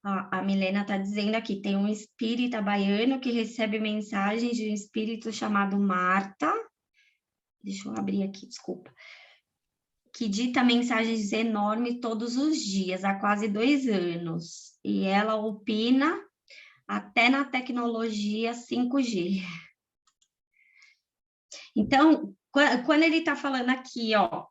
A Milena está dizendo aqui, tem um espírita baiano que recebe mensagens de um espírito chamado Marta, deixa eu abrir aqui, desculpa, que dita mensagens enormes todos os dias, há quase 2 anos, e ela opina até na tecnologia 5G. Então, quando ele está falando aqui, ó,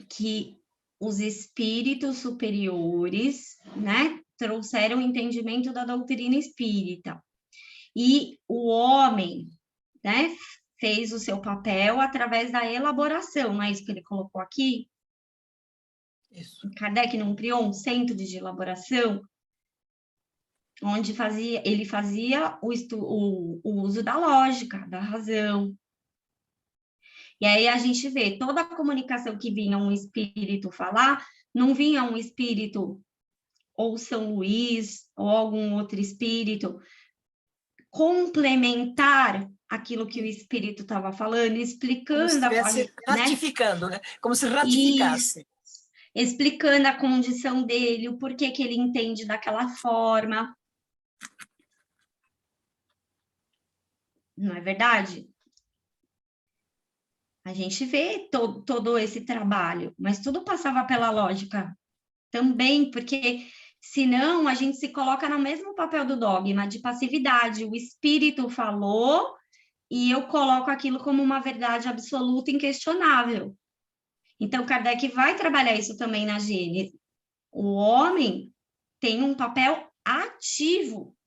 que os espíritos superiores, né, trouxeram o entendimento da doutrina espírita. E o homem, né, fez o seu papel através da elaboração, não é isso que ele colocou aqui? Isso. Kardec não criou um centro de elaboração, onde ele fazia o uso da lógica, da razão. E aí a gente vê toda a comunicação que vinha um espírito falar, não vinha um espírito ou São Luís ou algum outro espírito complementar aquilo que o espírito estava falando, explicando, como se estivesse ratificando, né? Como se ratificasse. Isso, explicando a condição dele, o porquê que ele entende daquela forma. Não é verdade? A gente vê todo esse trabalho, mas tudo passava pela lógica também, porque senão a gente se coloca no mesmo papel do dogma, de passividade. O espírito falou e eu coloco aquilo como uma verdade absoluta, inquestionável. Então, Kardec vai trabalhar isso também na Gênese. O homem tem um papel ativo.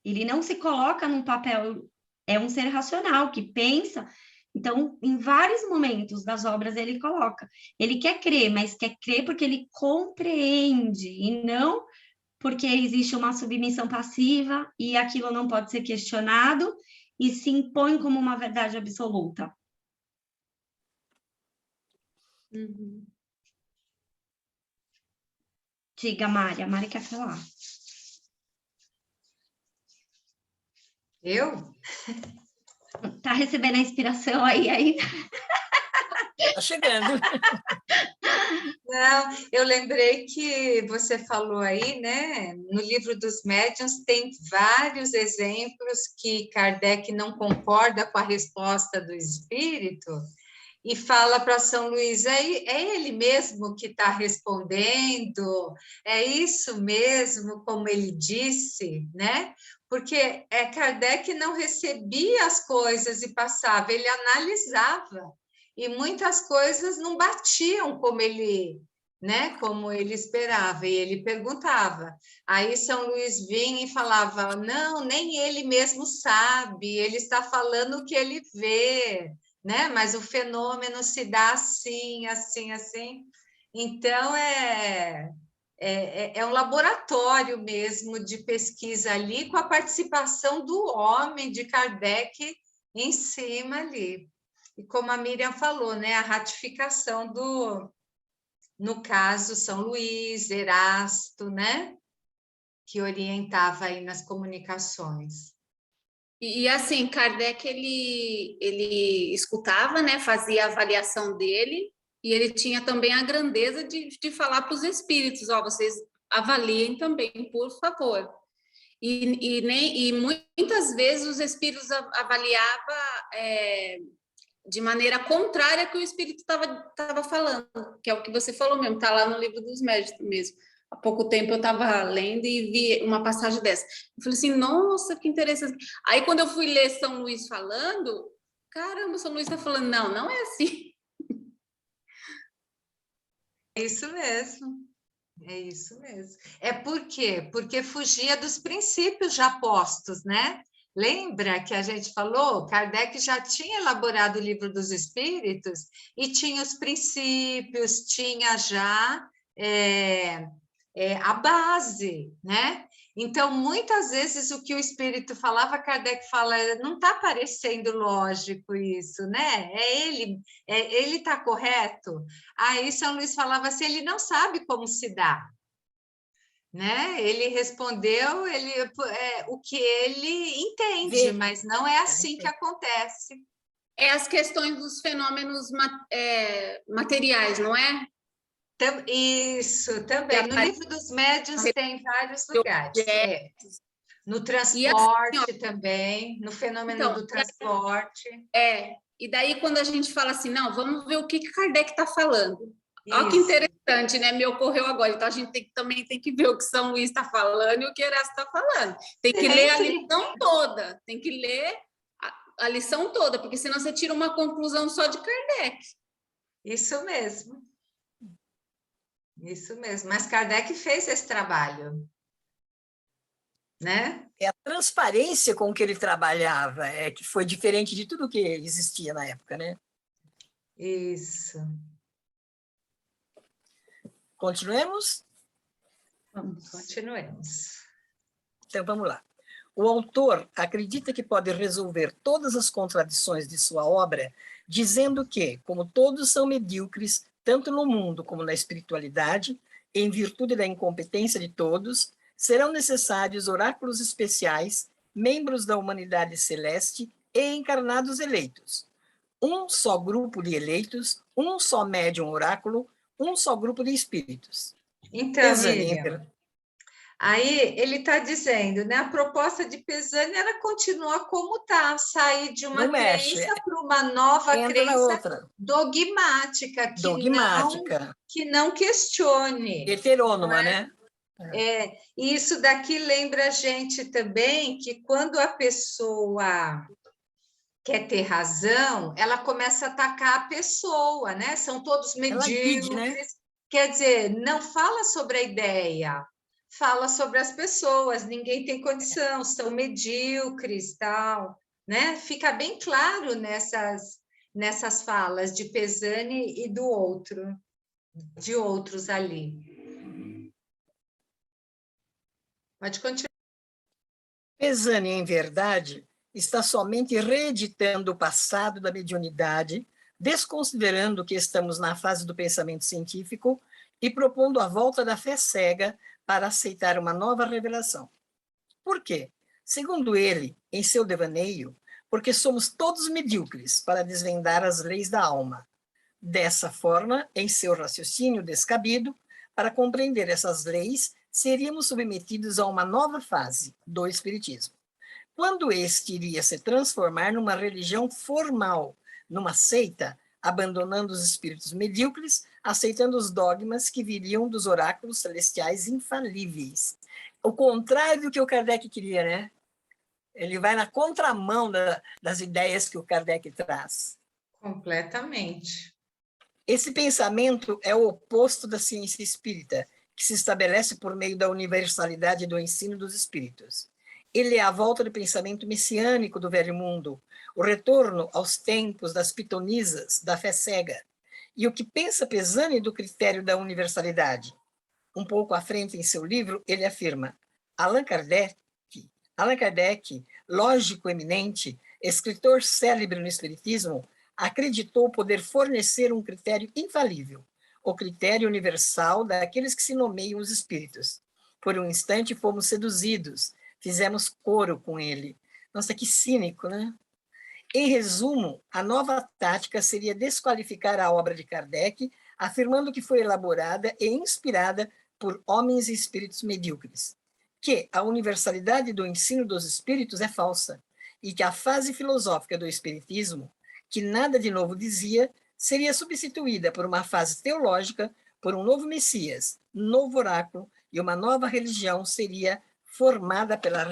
Ele não se coloca num papel... É um ser racional, que pensa... Então, em vários momentos das obras ele coloca. Ele quer crer, mas quer crer porque ele compreende, e não porque existe uma submissão passiva e aquilo não pode ser questionado e se impõe como uma verdade absoluta. Uhum. Diga, Mari. A Mari quer falar. Eu? Tá recebendo a inspiração aí ainda? Está chegando. Não, eu lembrei que você falou aí, né? No livro dos médiuns tem vários exemplos que Kardec não concorda com a resposta do espírito e fala para São Luís, é ele mesmo que está respondendo, é isso mesmo como ele disse, né? Porque Kardec não recebia as coisas e passava, ele analisava. E muitas coisas não batiam como ele, né, como ele esperava, e ele perguntava. Aí São Luís vinha e falava, não, nem ele mesmo sabe, ele está falando o que ele vê, né? Mas o fenômeno se dá assim, assim, assim. Então, é um laboratório mesmo de pesquisa ali, com a participação do homem, de Kardec, em cima ali. E como a Miriam falou, né, a ratificação no caso, São Luís, Erasto, né? Que orientava aí nas comunicações. E assim, Kardec, ele escutava, né, fazia a avaliação dele, e ele tinha também a grandeza de falar para os espíritos, ó, vocês avaliem também, por favor. E muitas vezes os espíritos avaliavam de maneira contrária que o espírito estava falando, que é o que você falou mesmo, está lá no Livro dos Médiuns mesmo. Há pouco tempo eu estava lendo e vi uma passagem dessa. Eu falei assim, nossa, que interessante. Aí, quando eu fui ler São Luís falando, caramba, São Luís está falando, não, não é assim. É isso mesmo. É isso mesmo. É por quê? Porque fugia dos princípios já postos, né? Lembra que a gente falou? Kardec já tinha elaborado o Livro dos Espíritos e tinha os princípios, tinha já a base, né? Então, muitas vezes, o que o Espírito falava, Kardec fala, não está parecendo lógico isso, né? Ele está correto? Aí São Luís falava assim, ele não sabe como se dá, né? Ele respondeu o que ele entende, mas não é assim que acontece. É as questões dos fenômenos materiais, não é? Isso, também. No Livro dos Médiuns tem vários lugares. No transporte assim, também, no fenômeno do transporte. E daí quando a gente fala assim, não, vamos ver o que Kardec está falando. Olha que interessante, né? Me ocorreu agora. Então, a gente também tem que ver o que São Luís está falando e o que Erasto está falando. Tem que ler a lição toda. Tem que ler a lição toda, porque senão você tira uma conclusão só de Kardec. Isso mesmo. Isso mesmo. Mas Kardec fez esse trabalho, né? É a transparência com que ele trabalhava, que foi diferente de tudo que existia na época, né? Isso. Continuemos? Continuemos. Então, vamos lá. O autor acredita que pode resolver todas as contradições de sua obra, dizendo que, como todos são medíocres, tanto no mundo como na espiritualidade, em virtude da incompetência de todos, serão necessários oráculos especiais, membros da humanidade celeste e encarnados eleitos. Um só grupo de eleitos, um só médium oráculo, um só grupo de espíritos. Então, Miriam, aí ele está dizendo, né? A proposta de Pesani era continuar como está, sair de uma crença para uma nova crença dogmática, que não questione. Heterônoma, né? E isso daqui lembra a gente também que quando a pessoa quer ter razão, ela começa a atacar a pessoa, né? São todos medíocres. Né? Quer dizer, não fala sobre a ideia, fala sobre as pessoas, ninguém tem condição, são medíocres, tal, né? Fica bem claro nessas falas de Pesani e de outros ali. Pode continuar. Pesani, em verdade, está somente reeditando o passado da mediunidade, desconsiderando que estamos na fase do pensamento científico e propondo a volta da fé cega para aceitar uma nova revelação. Por quê? Segundo ele, em seu devaneio, porque somos todos medíocres para desvendar as leis da alma. Dessa forma, em seu raciocínio descabido, para compreender essas leis, seríamos submetidos a uma nova fase do espiritismo. Quando este iria se transformar numa religião formal, numa seita, abandonando os espíritos medíocres, aceitando os dogmas que viriam dos oráculos celestiais infalíveis. O contrário do que o Kardec queria, né? Ele vai na contramão das ideias que o Kardec traz. Completamente. Esse pensamento é o oposto da ciência espírita, que se estabelece por meio da universalidade do ensino dos espíritos. Ele é a volta do pensamento messiânico do velho mundo, o retorno aos tempos das pitonisas, da fé cega. E o que pensa Pesani do critério da universalidade? Um pouco à frente em seu livro, ele afirma: Allan Kardec, lógico eminente, escritor célebre no espiritismo, acreditou poder fornecer um critério infalível, o critério universal daqueles que se nomeiam os espíritos. Por um instante fomos seduzidos, fizemos coro com ele. Nossa, que cínico, né? Em resumo, a nova tática seria desqualificar a obra de Kardec, afirmando que foi elaborada e inspirada por homens e espíritos medíocres, que a universalidade do ensino dos espíritos é falsa e que a fase filosófica do espiritismo, que nada de novo dizia, seria substituída por uma fase teológica, por um novo Messias, novo oráculo, e uma nova religião seria formada pela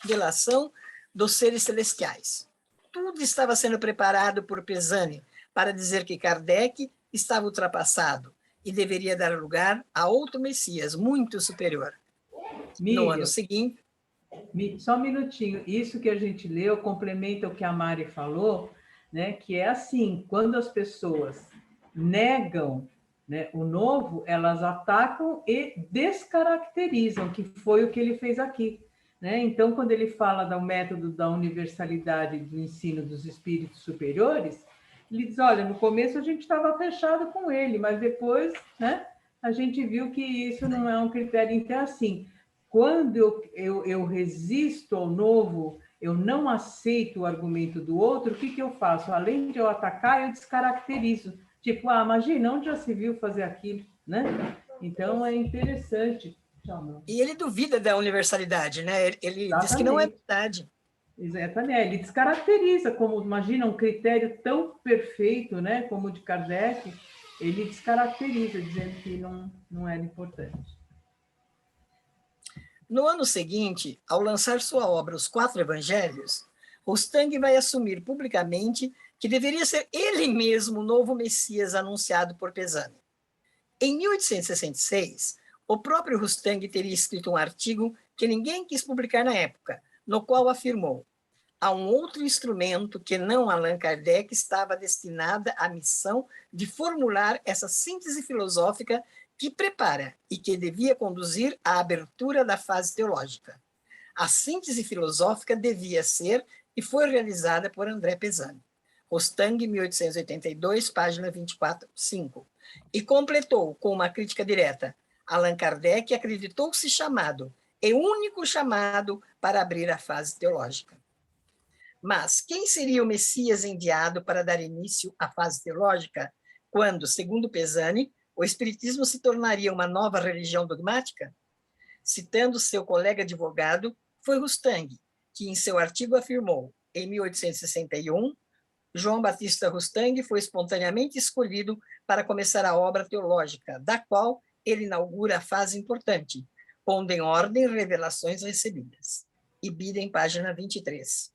revelação dos seres celestiais. Tudo estava sendo preparado por Pisani para dizer que Kardec estava ultrapassado e deveria dar lugar a outro Messias muito superior. No ano seguinte... Só um minutinho. Isso que a gente leu complementa o que a Mari falou, né? Que é assim, quando as pessoas negam, né, o novo, elas atacam e descaracterizam, que foi o que ele fez aqui. Né? Então, quando ele fala do método da universalidade do ensino dos espíritos superiores, ele diz, olha, no começo a gente estava fechado com ele, mas depois, né, a gente viu que isso não é um critério. Então, assim, quando eu resisto ao novo, eu não aceito o argumento do outro, o que eu faço? Além de eu atacar, eu descaracterizo. Tipo, imagina, onde já se viu fazer aquilo, né? Então, é interessante. E ele duvida da universalidade, né? Ele diz que não é verdade. Exatamente. Ele descaracteriza, como, imagina, um critério tão perfeito, né, como o de Kardec, ele descaracteriza, dizendo que não era importante. No ano seguinte, ao lançar sua obra Os Quatro Evangelhos, Rustang vai assumir publicamente que deveria ser ele mesmo o novo Messias anunciado por Pisani. Em 1866, o próprio Rustang teria escrito um artigo que ninguém quis publicar na época, no qual afirmou: há um outro instrumento que não Allan Kardec estava destinada à missão de formular essa síntese filosófica que prepara e que devia conduzir à abertura da fase teológica. A síntese filosófica devia ser e foi realizada por André Pisani. Rustang, 1882, página 24, 5. E completou com uma crítica direta: Allan Kardec acreditou-se chamado, e único chamado, para abrir a fase teológica. Mas quem seria o Messias enviado para dar início à fase teológica, quando, segundo Pisani, o Espiritismo se tornaria uma nova religião dogmática? Citando seu colega advogado, foi Rustang, que em seu artigo afirmou, em 1861, João Batista Rustang foi espontaneamente escolhido para começar a obra teológica, da qual ele inaugura a fase importante, pondo em ordem revelações recebidas. Ibidem, página 23.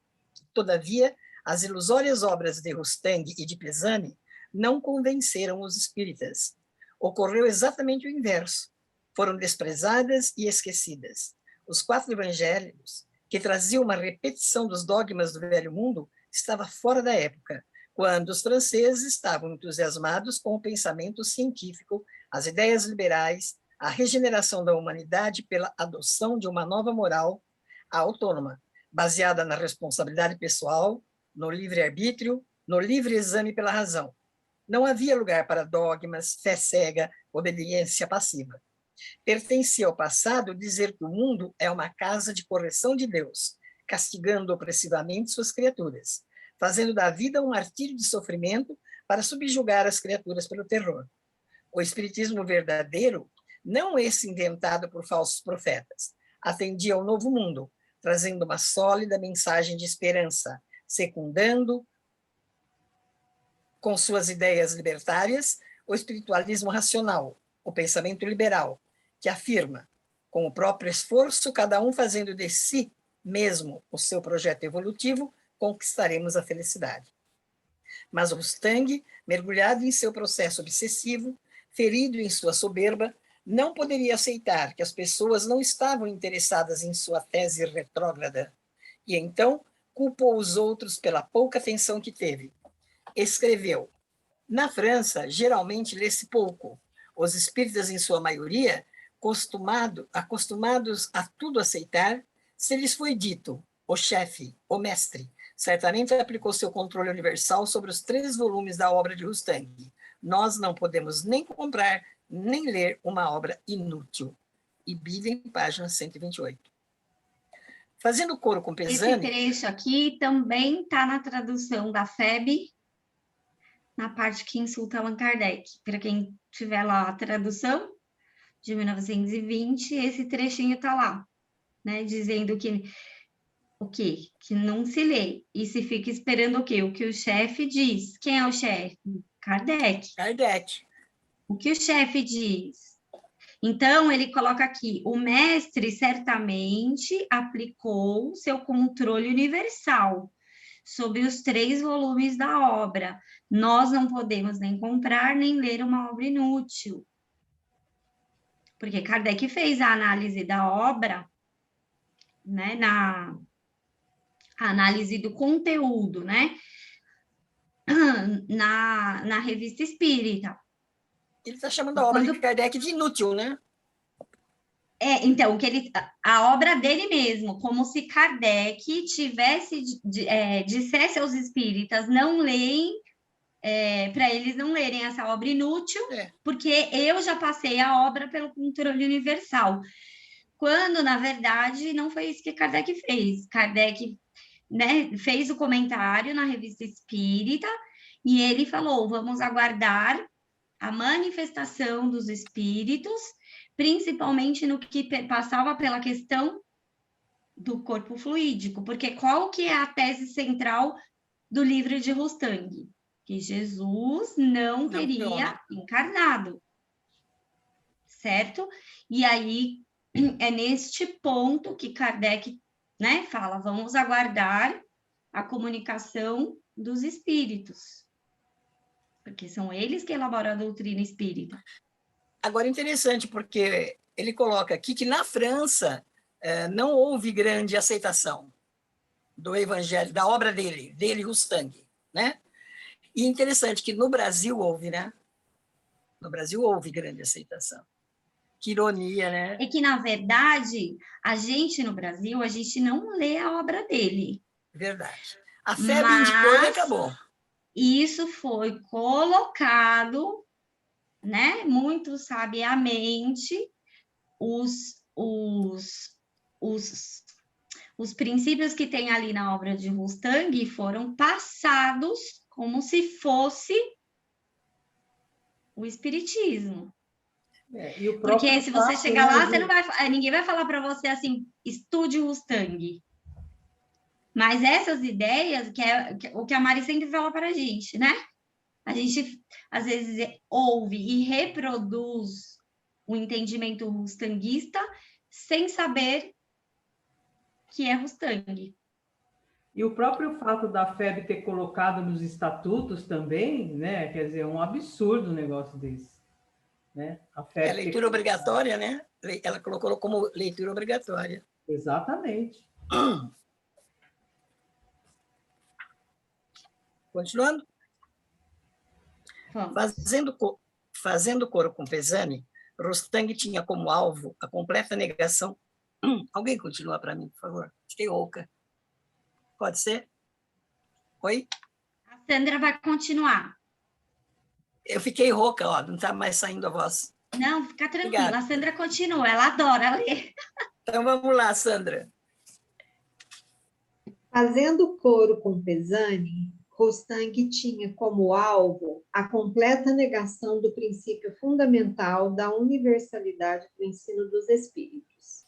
Todavia, as ilusórias obras de Rustang e de Pisani não convenceram os espíritas. Ocorreu exatamente o inverso. Foram desprezadas e esquecidas. Os quatro evangelhos, que traziam uma repetição dos dogmas do Velho Mundo, estava fora da época, quando os franceses estavam entusiasmados com o pensamento científico, as ideias liberais, a regeneração da humanidade pela adoção de uma nova moral autônoma, baseada na responsabilidade pessoal, no livre-arbítrio, no livre exame pela razão. Não havia lugar para dogmas, fé cega, obediência passiva. Pertencia ao passado dizer que o mundo é uma casa de correção de Deus, castigando opressivamente suas criaturas, fazendo da vida um martírio de sofrimento para subjugar as criaturas pelo terror. O espiritismo verdadeiro, não esse inventado por falsos profetas, atendia ao novo mundo, trazendo uma sólida mensagem de esperança, secundando, com suas ideias libertárias, o espiritualismo racional, o pensamento liberal, que afirma, com o próprio esforço, cada um fazendo de si mesmo o seu projeto evolutivo, conquistaremos a felicidade. Mas Rustang, mergulhado em seu processo obsessivo, ferido em sua soberba, não poderia aceitar que as pessoas não estavam interessadas em sua tese retrógrada, e então culpou os outros pela pouca atenção que teve. Escreveu: na França, geralmente lê-se pouco. Os espíritas, em sua maioria, acostumados a tudo aceitar, se lhes foi dito, o chefe, o mestre, certamente aplicou seu controle universal sobre os 3 volumes da obra de Rustang, Nós não podemos nem comprar, nem ler uma obra inútil. Ibidem, página 128. Fazendo coro com Esse Pesani... trecho aqui também está na tradução da FEB, na parte que insulta Allan Kardec. Para quem tiver lá a tradução de 1920, esse trechinho está lá, né? Dizendo que o quê? Que não se lê. E se fica esperando o quê? O que o chefe diz. Quem é o chefe? Kardec. Kardec. O que o chefe diz? Então, ele coloca aqui, o mestre certamente aplicou seu controle universal sobre os 3 volumes da obra. Nós não podemos nem comprar, nem ler uma obra inútil. Porque Kardec fez a análise da obra, né, a análise do conteúdo, né, na Revista Espírita. Ele está chamando a obra de Kardec de inútil, né? Então, a obra dele mesmo, como se Kardec dissesse aos espíritas, não leem, para eles não lerem essa obra inútil, porque eu já passei a obra pelo controle universal. Quando, na verdade, não foi isso que Kardec fez. Kardec, né, fez o comentário na Revista Espírita e ele falou, vamos aguardar a manifestação dos espíritos, principalmente no que passava pela questão do corpo fluídico, porque qual que é a tese central do livro de Rustang? Que Jesus não teria encarnado, certo? E aí, é neste ponto que Kardec, né, fala, vamos aguardar a comunicação dos espíritos, porque são eles que elaboram a doutrina espírita. Agora, interessante, porque ele coloca aqui que na França não houve grande aceitação do evangelho, da obra dele, Rustang, né? E interessante que no Brasil houve, né? No Brasil houve grande aceitação. Que ironia, né? É que, na verdade, a gente no Brasil, a gente não lê a obra dele. Verdade. A FEB indicou e acabou. Isso foi colocado, né, muito sabiamente, os princípios que tem ali na obra de Rustang foram passados como se fosse o espiritismo. Porque se você chegar lá, você não vai, ninguém vai falar para você assim, estude Rustang. Mas essas ideias, o que a Mari sempre fala para a gente, né? A gente, às vezes, ouve e reproduz o entendimento rustanguista sem saber que é Rustang. E o próprio fato da FEB ter colocado nos estatutos também, né? Quer dizer, é um absurdo um negócio desse. Né? A FEB é leitura obrigatória, né? Ela colocou como leitura obrigatória. Exatamente. Continuando? Fazendo coro com Pesani, Rustang tinha como alvo a completa negação. Alguém continua para mim, por favor? Fiquei rouca. Pode ser? Oi? A Sandra vai continuar. Eu fiquei rouca, ó, não está mais saindo a voz. Não, fica tranquila. Obrigado. A Sandra continua, ela adora ler. Então vamos lá, Sandra. Fazendo coro com Pesani, Rustang tinha como alvo a completa negação do princípio fundamental da universalidade do ensino dos espíritos.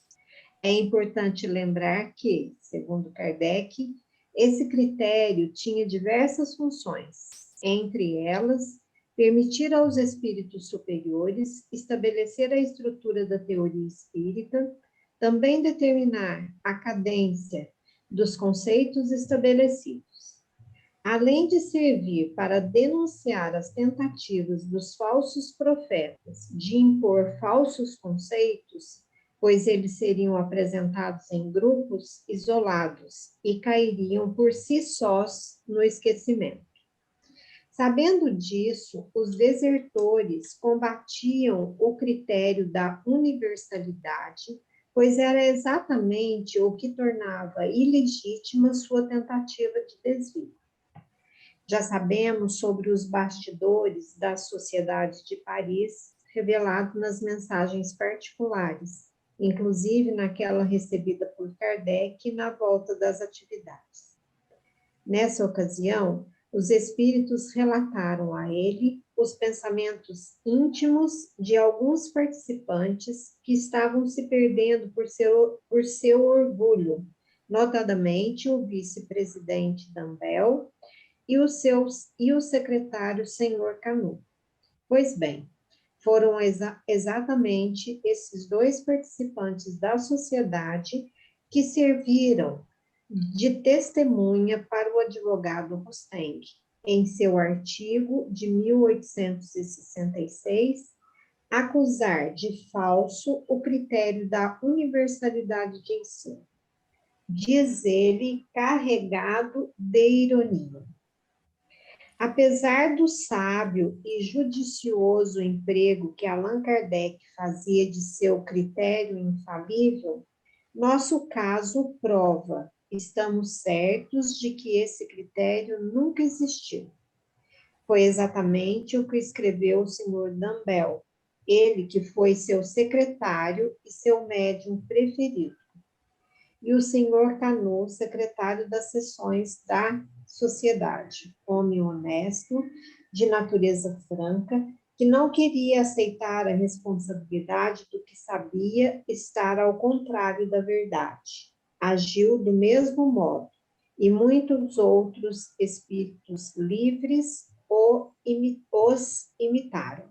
É importante lembrar que, segundo Kardec, esse critério tinha diversas funções, entre elas, permitir aos espíritos superiores estabelecer a estrutura da teoria espírita, também determinar a cadência dos conceitos estabelecidos. Além de servir para denunciar as tentativas dos falsos profetas de impor falsos conceitos, pois eles seriam apresentados em grupos isolados e cairiam por si sós no esquecimento. Sabendo disso, os desertores combatiam o critério da universalidade, pois era exatamente o que tornava ilegítima sua tentativa de desvio. Já sabemos sobre os bastidores da Sociedade de Paris, revelado nas mensagens particulares, inclusive naquela recebida por Kardec na volta das atividades. Nessa ocasião, os espíritos relataram a ele os pensamentos íntimos de alguns participantes que estavam se perdendo por seu orgulho, notadamente o vice-presidente Dambel e o secretário Senhor Canu. Pois bem, foram exatamente esses dois participantes da sociedade que serviram de testemunha para o advogado Mustang, em seu artigo de 1866, acusar de falso o critério da universalidade de ensino. Diz ele, carregado de ironia. Apesar do sábio e judicioso emprego que Allan Kardec fazia de seu critério infalível, nosso caso prova, estamos certos de que esse critério nunca existiu. Foi exatamente o que escreveu o Sr. Dambel, ele que foi seu secretário e seu médium preferido, e o Sr. Canu, secretário das sessões da sociedade, homem honesto, de natureza franca, que não queria aceitar a responsabilidade do que sabia estar ao contrário da verdade. Agiu do mesmo modo, e muitos outros espíritos livres os imitaram.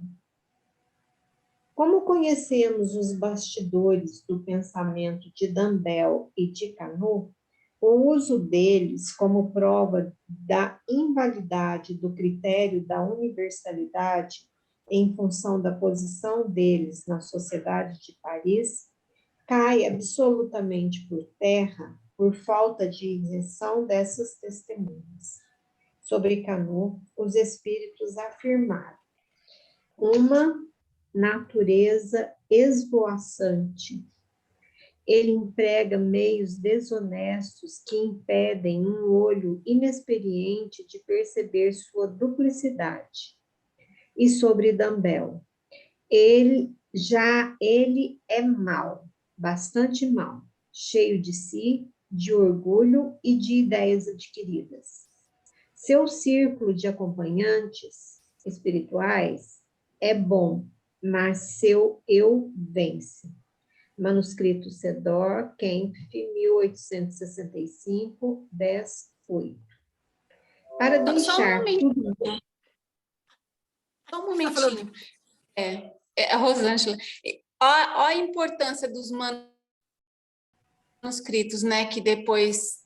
Como conhecemos os bastidores do pensamento de Dambel e de Canu, o uso deles como prova da invalidade do critério da universalidade em função da posição deles na Sociedade de Paris, cai absolutamente por terra por falta de isenção dessas testemunhas. Sobre Canu, os espíritos afirmaram uma natureza esvoaçante. Ele emprega meios desonestos que impedem um olho inexperiente de perceber sua duplicidade. E sobre Dambel, ele é mau, bastante mau, cheio de si, de orgulho e de ideias adquiridas. Seu círculo de acompanhantes espirituais é bom, mas seu eu vence. Manuscrito Sedor, Kempf, 1865, 10/8. Para deixar tudo... Só um momentinho. A Rosângela. Olha a importância dos manuscritos, né, que depois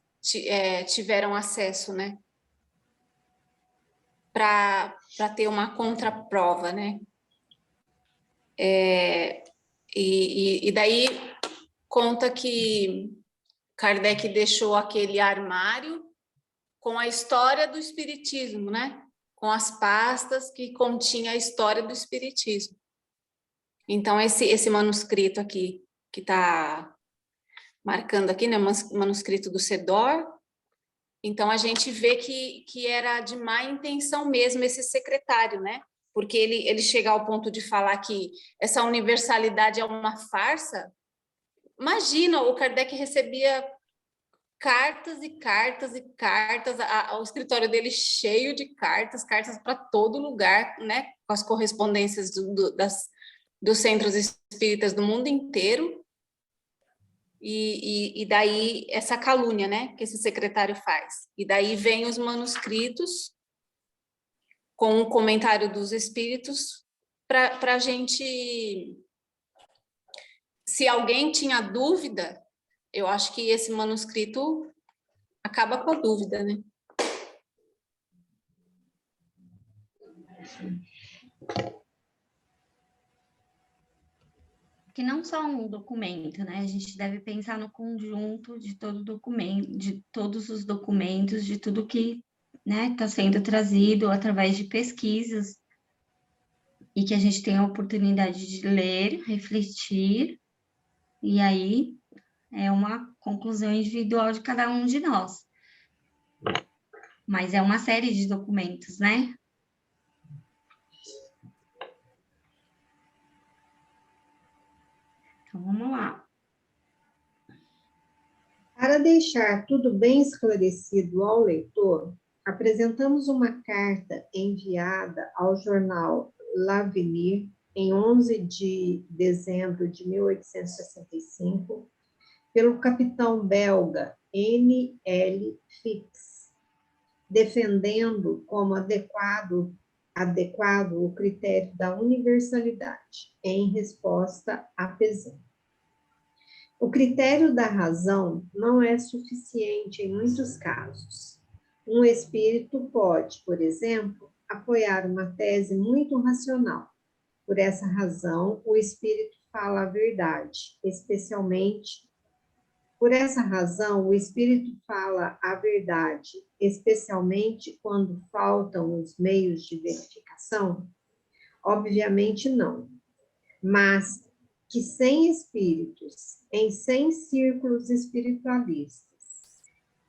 tiveram acesso, né, para ter uma contraprova, né. E daí conta que Kardec deixou aquele armário com a história do espiritismo, né? Com as pastas que continha a história do espiritismo. Então, esse manuscrito aqui, que está marcando aqui, né? Manuscrito do Sedor. Então, a gente vê que era de má intenção mesmo esse secretário, né? Porque ele chega ao ponto de falar que essa universalidade é uma farsa. Imagina, o Kardec recebia cartas e cartas e cartas, o escritório dele cheio de cartas para todo lugar, né? Com as correspondências dos centros espíritas do mundo inteiro. E daí essa calúnia, né? Que esse secretário faz. E daí vem os manuscritos com o comentário dos espíritos, para a gente, se alguém tinha dúvida, eu acho que esse manuscrito acaba com a dúvida, né? Que não só um documento, né? A gente deve pensar no conjunto de todo documento, de todos os documentos, de tudo que, né, está sendo trazido através de pesquisas e que a gente tem a oportunidade de ler, refletir, e aí é uma conclusão individual de cada um de nós. mas é uma série de documentos, né? Então, vamos lá. Para deixar tudo bem esclarecido ao leitor, apresentamos uma carta enviada ao jornal L'Avenir em 11 de dezembro de 1865, pelo capitão belga N. L. Fix, defendendo como adequado o critério da universalidade, em resposta a Pesan. O critério da razão não é suficiente em muitos casos. Um espírito pode, por exemplo, apoiar uma tese muito racional. Por essa razão, o espírito fala a verdade, especialmente. Por essa razão, o espírito fala a verdade, especialmente quando faltam os meios de verificação? Obviamente não. Mas que 100 espíritos em 100 círculos espiritualistas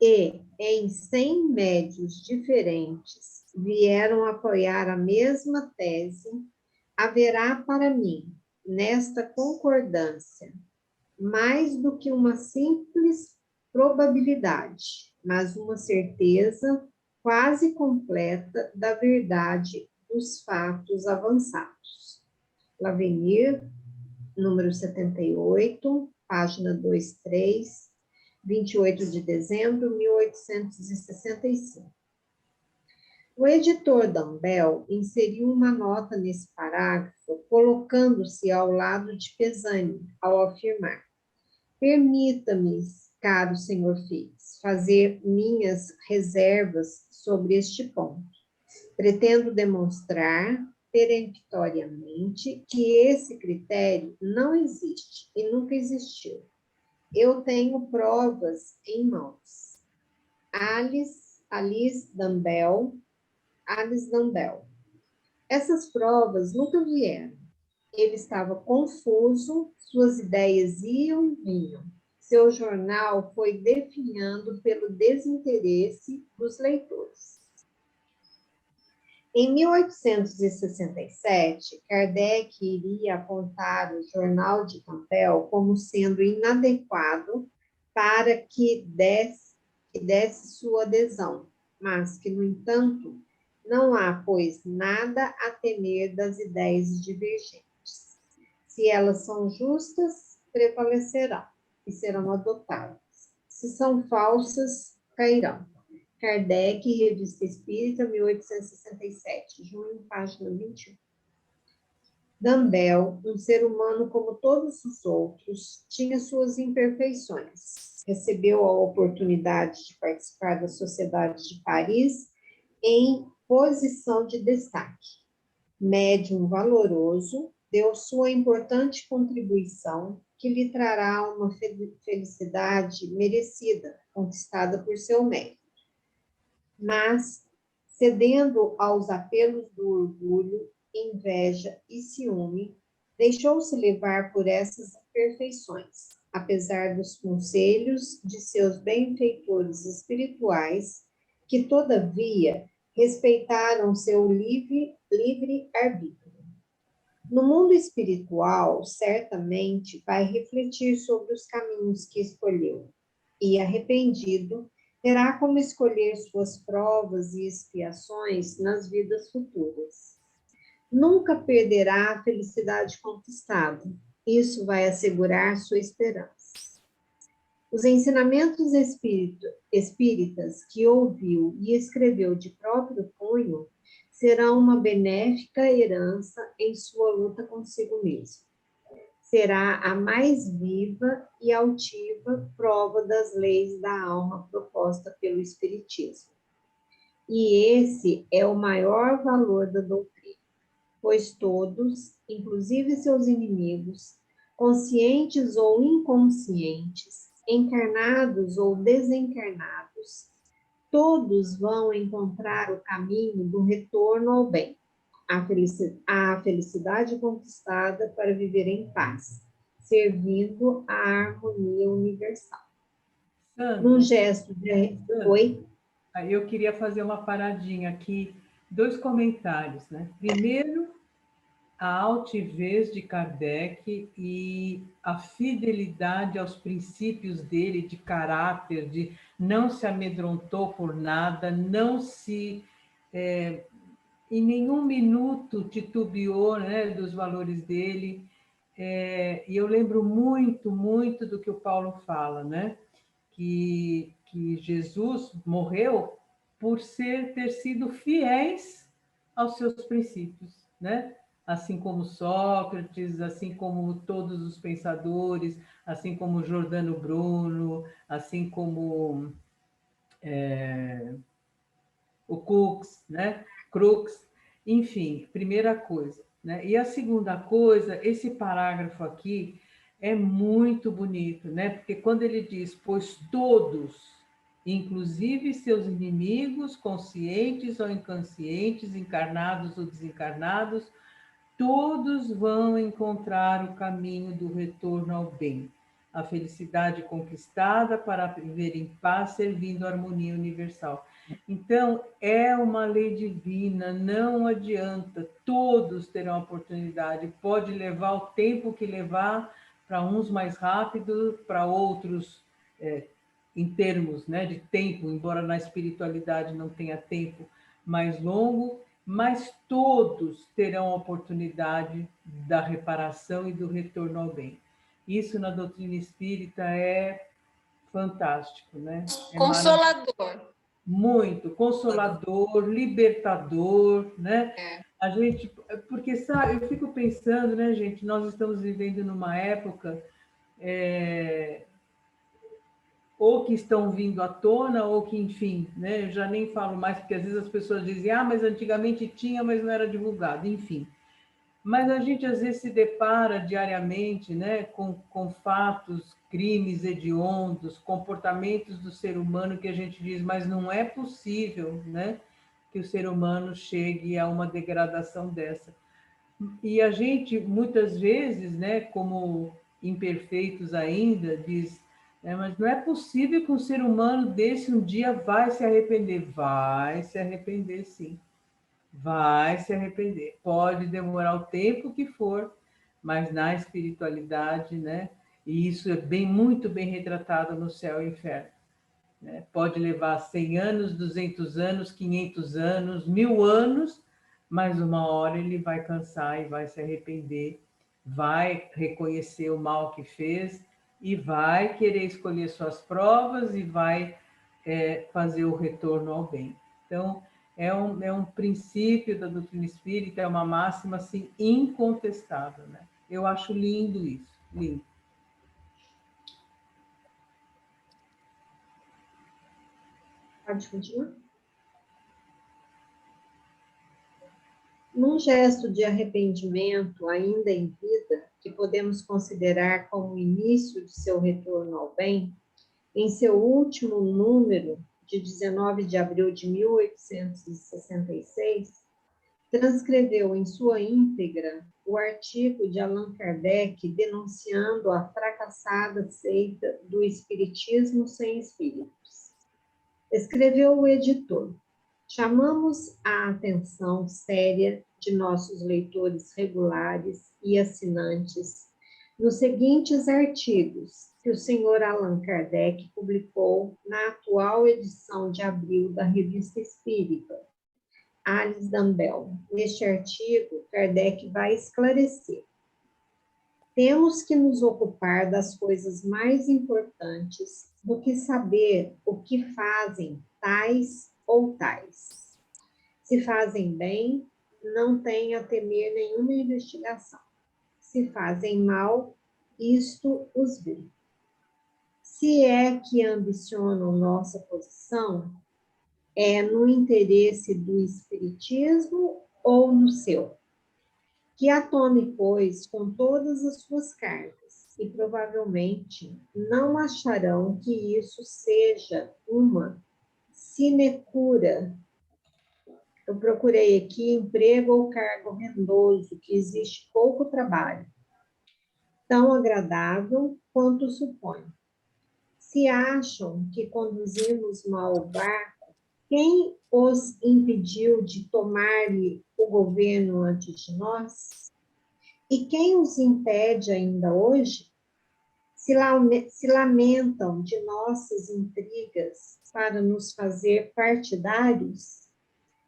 e em 100 médios diferentes vieram apoiar a mesma tese, haverá para mim, nesta concordância, mais do que uma simples probabilidade, mas uma certeza quase completa da verdade dos fatos avançados. L'Avenir, número 78, página 23, 28 de dezembro de 1865. O editor Dambel inseriu uma nota nesse parágrafo, colocando-se ao lado de Pesani, ao afirmar: permita-me, caro senhor Fix, fazer minhas reservas sobre este ponto. Pretendo demonstrar peremptoriamente que esse critério não existe e nunca existiu. Eu tenho provas em mãos. Alice Dambel. Essas provas nunca vieram. Ele estava confuso, suas ideias iam e vinham. Seu jornal foi definhando pelo desinteresse dos leitores. Em 1867, Kardec iria apontar o jornal de Campbell como sendo inadequado para que desse sua adesão, mas que, no entanto, não há, pois, nada a temer das ideias divergentes. Se elas são justas, prevalecerão e serão adotadas. Se são falsas, cairão. Kardec, Revista Espírita, 1867, junho, página 21. Dambel, um ser humano como todos os outros, tinha suas imperfeições. Recebeu a oportunidade de participar da Sociedade de Paris em posição de destaque. Médium valoroso, deu sua importante contribuição, que lhe trará uma felicidade merecida, conquistada por seu mérito. Mas, cedendo aos apelos do orgulho, inveja e ciúme, deixou-se levar por essas imperfeições, apesar dos conselhos de seus benfeitores espirituais, que, todavia, respeitaram seu livre arbítrio. No mundo espiritual, certamente vai refletir sobre os caminhos que escolheu, e, arrependido, terá como escolher suas provas e expiações nas vidas futuras. Nunca perderá a felicidade conquistada. Isso vai assegurar sua esperança. Os ensinamentos espíritas que ouviu e escreveu de próprio punho serão uma benéfica herança em sua luta consigo mesmo. Será a mais viva e altiva prova das leis da alma proposta pelo Espiritismo. E esse é o maior valor da doutrina, pois todos, inclusive seus inimigos, conscientes ou inconscientes, encarnados ou desencarnados, todos vão encontrar o caminho do retorno ao bem, a felicidade conquistada para viver em paz, servindo à harmonia universal. Num gesto de... Oi? Aí eu queria fazer uma paradinha aqui, 2 comentários, né? Primeiro, a altivez de Kardec e a fidelidade aos princípios dele de caráter, de não se amedrontou por nada, não se em nenhum minuto titubeou, né, dos valores dele. E eu lembro muito, muito do que o Paulo fala, né? Que Jesus morreu por ter sido fiéis aos seus princípios, né? Assim como Sócrates, assim como todos os pensadores, assim como Giordano Bruno, assim como o Crookes, né? Crookes, enfim, primeira coisa, né? E a segunda coisa, esse parágrafo aqui é muito bonito, né? Porque quando ele diz, pois todos, inclusive seus inimigos, conscientes ou inconscientes, encarnados ou desencarnados, todos vão encontrar o caminho do retorno ao bem, a felicidade conquistada para viver em paz, servindo a harmonia universal. Então, é uma lei divina, não adianta, todos terão oportunidade, pode levar o tempo que levar, para uns mais rápido, para outros, em termos, né, de tempo, embora na espiritualidade não tenha tempo mais longo, mas todos terão a oportunidade da reparação e do retorno ao bem. Isso na doutrina espírita é fantástico, né? É Consolador. Muito consolador, libertador, né? A gente, porque sabe, eu fico pensando, né, gente, nós estamos vivendo numa época ou que estão vindo à tona, ou que, enfim, né, eu já nem falo mais, porque às vezes as pessoas dizem, mas antigamente tinha, mas não era divulgado, enfim. Mas a gente às vezes se depara diariamente, né, com fatos, crimes hediondos, comportamentos do ser humano que a gente diz, mas não é possível, né, que o ser humano chegue a uma degradação dessa. E a gente, muitas vezes, né, como imperfeitos ainda, diz, mas não é possível que um ser humano desse um dia vai se arrepender. Vai se arrepender, sim. Vai se arrepender. Pode demorar o tempo que for, mas na espiritualidade, né? E isso é muito bem retratado no Céu e Inferno. Né? Pode levar 100 anos, 200 anos, 500 anos, 1000 anos, mas uma hora ele vai cansar e vai se arrepender, vai reconhecer o mal que fez e vai querer escolher suas provas e vai fazer o retorno ao bem. Então, é um princípio da doutrina espírita, é uma máxima assim, incontestável. Né? Eu acho lindo isso, lindo. Pode continuar? Num gesto de arrependimento, ainda em vida, que podemos considerar como o início de seu retorno ao bem, em seu último número, de 19 de abril de 1866, transcreveu em sua íntegra o artigo de Allan Kardec denunciando a fracassada seita do espiritismo sem espíritos. Escreveu o editor: chamamos a atenção séria de nossos leitores regulares e assinantes nos seguintes artigos que o senhor Allan Kardec publicou na atual edição de abril da Revista Espírita, Alice Dambel. Neste artigo, Kardec vai esclarecer: temos que nos ocupar das coisas mais importantes do que saber o que fazem tais ou tais. Se fazem bem, não tem a temer nenhuma investigação. Se fazem mal, isto os vê. Se é que ambicionam nossa posição, é no interesse do espiritismo ou no seu? Que a tome, pois, com todas as suas cartas, e provavelmente não acharão que isso seja uma sinecura. Eu procurei aqui emprego ou cargo rendoso, que existe pouco trabalho, tão agradável quanto supõe. Se acham que conduzimos mal o barco, Quem os impediu de tomar-lhe o governo antes de nós? E quem os impede ainda hoje? Se lamentam de nossas intrigas para nos fazer partidários?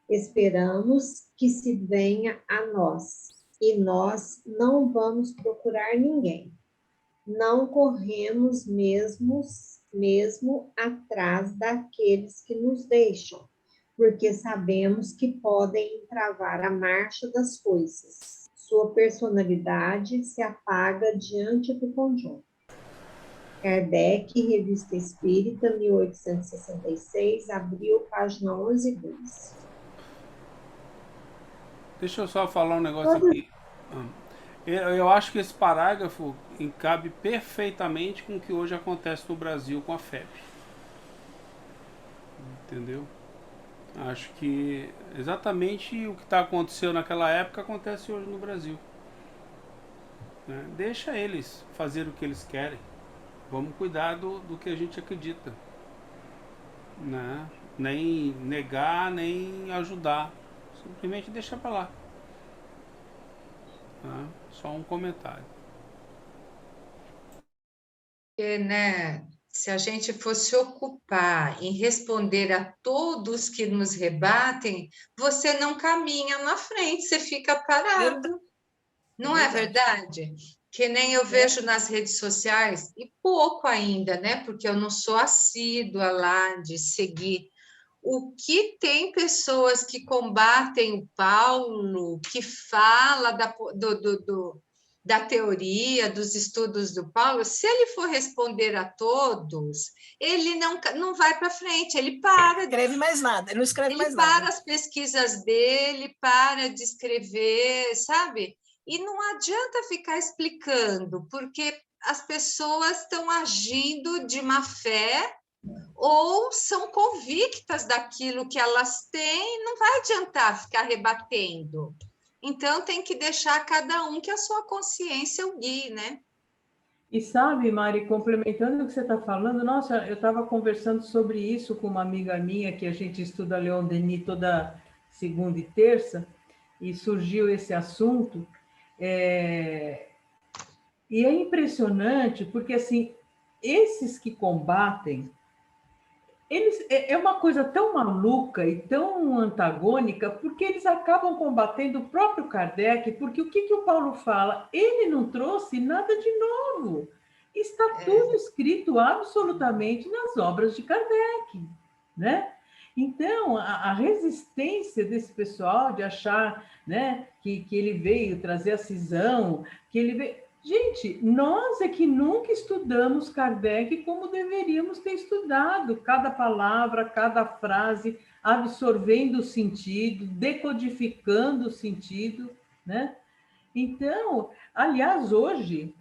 Esperamos que se venha a nós, e nós não vamos procurar ninguém. Não corremos mesmo atrás daqueles que nos deixam, porque sabemos que podem travar a marcha das coisas. Sua personalidade se apaga diante do conjunto. Kardec, Revista Espírita, 1866, abril, página 11 e 2. Deixa eu só falar um negócio aqui. Eu acho que esse parágrafo encabe perfeitamente com o que hoje acontece no Brasil com a FEB. Entendeu? Acho que exatamente o que está acontecendo naquela época acontece hoje no Brasil. Né? Deixa eles fazer o que eles querem. Vamos cuidar do que a gente acredita. Né? Nem negar, nem ajudar. Simplesmente deixa pra lá. Tá? Só um comentário. Porque, né, se a gente fosse ocupar em responder a todos que nos rebatem, você não caminha na frente, você fica parado. Não é verdade? Que nem eu vejo nas redes sociais, e pouco ainda, né? Porque eu não sou assídua lá de seguir. O que tem pessoas que combatem o Paulo, que fala da teoria, dos estudos do Paulo, se ele for responder a todos, ele não vai para frente, ele para. Não escreve mais nada, ele não escreve mais nada. Ele para nada. as pesquisas dele, para de escrever, sabe? E não adianta ficar explicando, porque as pessoas estão agindo de má fé ou são convictas daquilo que elas têm, não vai adiantar ficar rebatendo. Então, tem que deixar cada um que a sua consciência o guie, né? E sabe, Mari, complementando o que você está falando, nossa, eu estava conversando sobre isso com uma amiga minha, que a gente estuda Leon Denis toda segunda e terça, e surgiu esse assunto. E é impressionante, porque, assim, esses que combatem, é uma coisa tão maluca e tão antagônica, porque eles acabam combatendo o próprio Kardec, porque o que o Paulo fala? Ele não trouxe nada de novo. Está tudo escrito absolutamente nas obras de Kardec, né? Então, a resistência desse pessoal de achar, né, que ele veio trazer a cisão, que ele veio... Gente, nós é que nunca estudamos Kardec como deveríamos ter estudado, cada palavra, cada frase, absorvendo o sentido, decodificando o sentido, né? Então, aliás, hoje,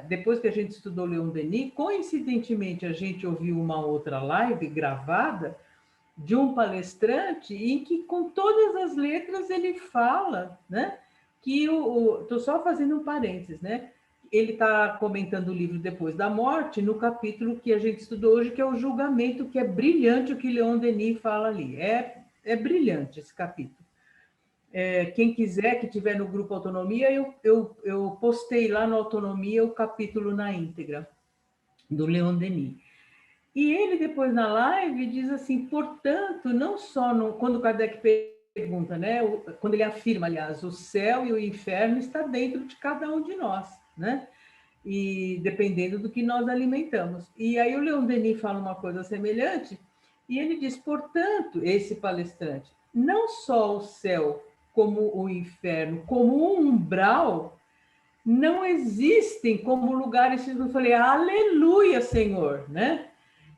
depois que a gente estudou Leon Denis, coincidentemente a gente ouviu uma outra live gravada de um palestrante em que, com todas as letras, ele fala, né? Que estou só fazendo um parênteses, né? Ele está comentando o livro Depois da Morte, no capítulo que a gente estudou hoje, que é o julgamento, que é brilhante o que Leon Denis fala ali. É brilhante esse capítulo. Quem quiser, que tiver no grupo Autonomia, eu postei lá no Autonomia o capítulo na íntegra, do Leon Denis. E ele, depois na live, diz assim, portanto, não só quando Kardec pergunta, né, quando ele afirma, aliás, o céu e o inferno está dentro de cada um de nós, né? E dependendo do que nós alimentamos. E aí o Leon Denis fala uma coisa semelhante, e ele diz, portanto, esse palestrante, não só o céu como o inferno, como um umbral, não existem como lugares... Eu falei, aleluia, Senhor, né?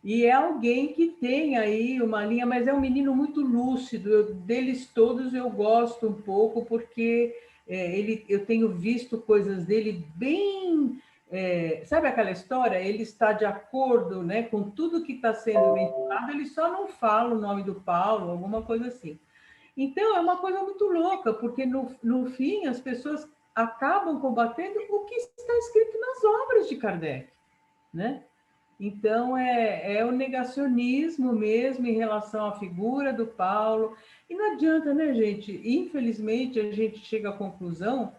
E é alguém que tem aí uma linha, mas é um menino muito lúcido. Deles todos eu gosto um pouco, porque eu tenho visto coisas dele bem... sabe aquela história? Ele está de acordo, né, com tudo que está sendo ventilado, ele só não fala o nome do Paulo, alguma coisa assim. Então, é uma coisa muito louca, porque no fim as pessoas acabam combatendo o que está escrito nas obras de Kardec, né? Então, é o negacionismo mesmo em relação à figura do Paulo. E não adianta, né, gente? Infelizmente, a gente chega à conclusão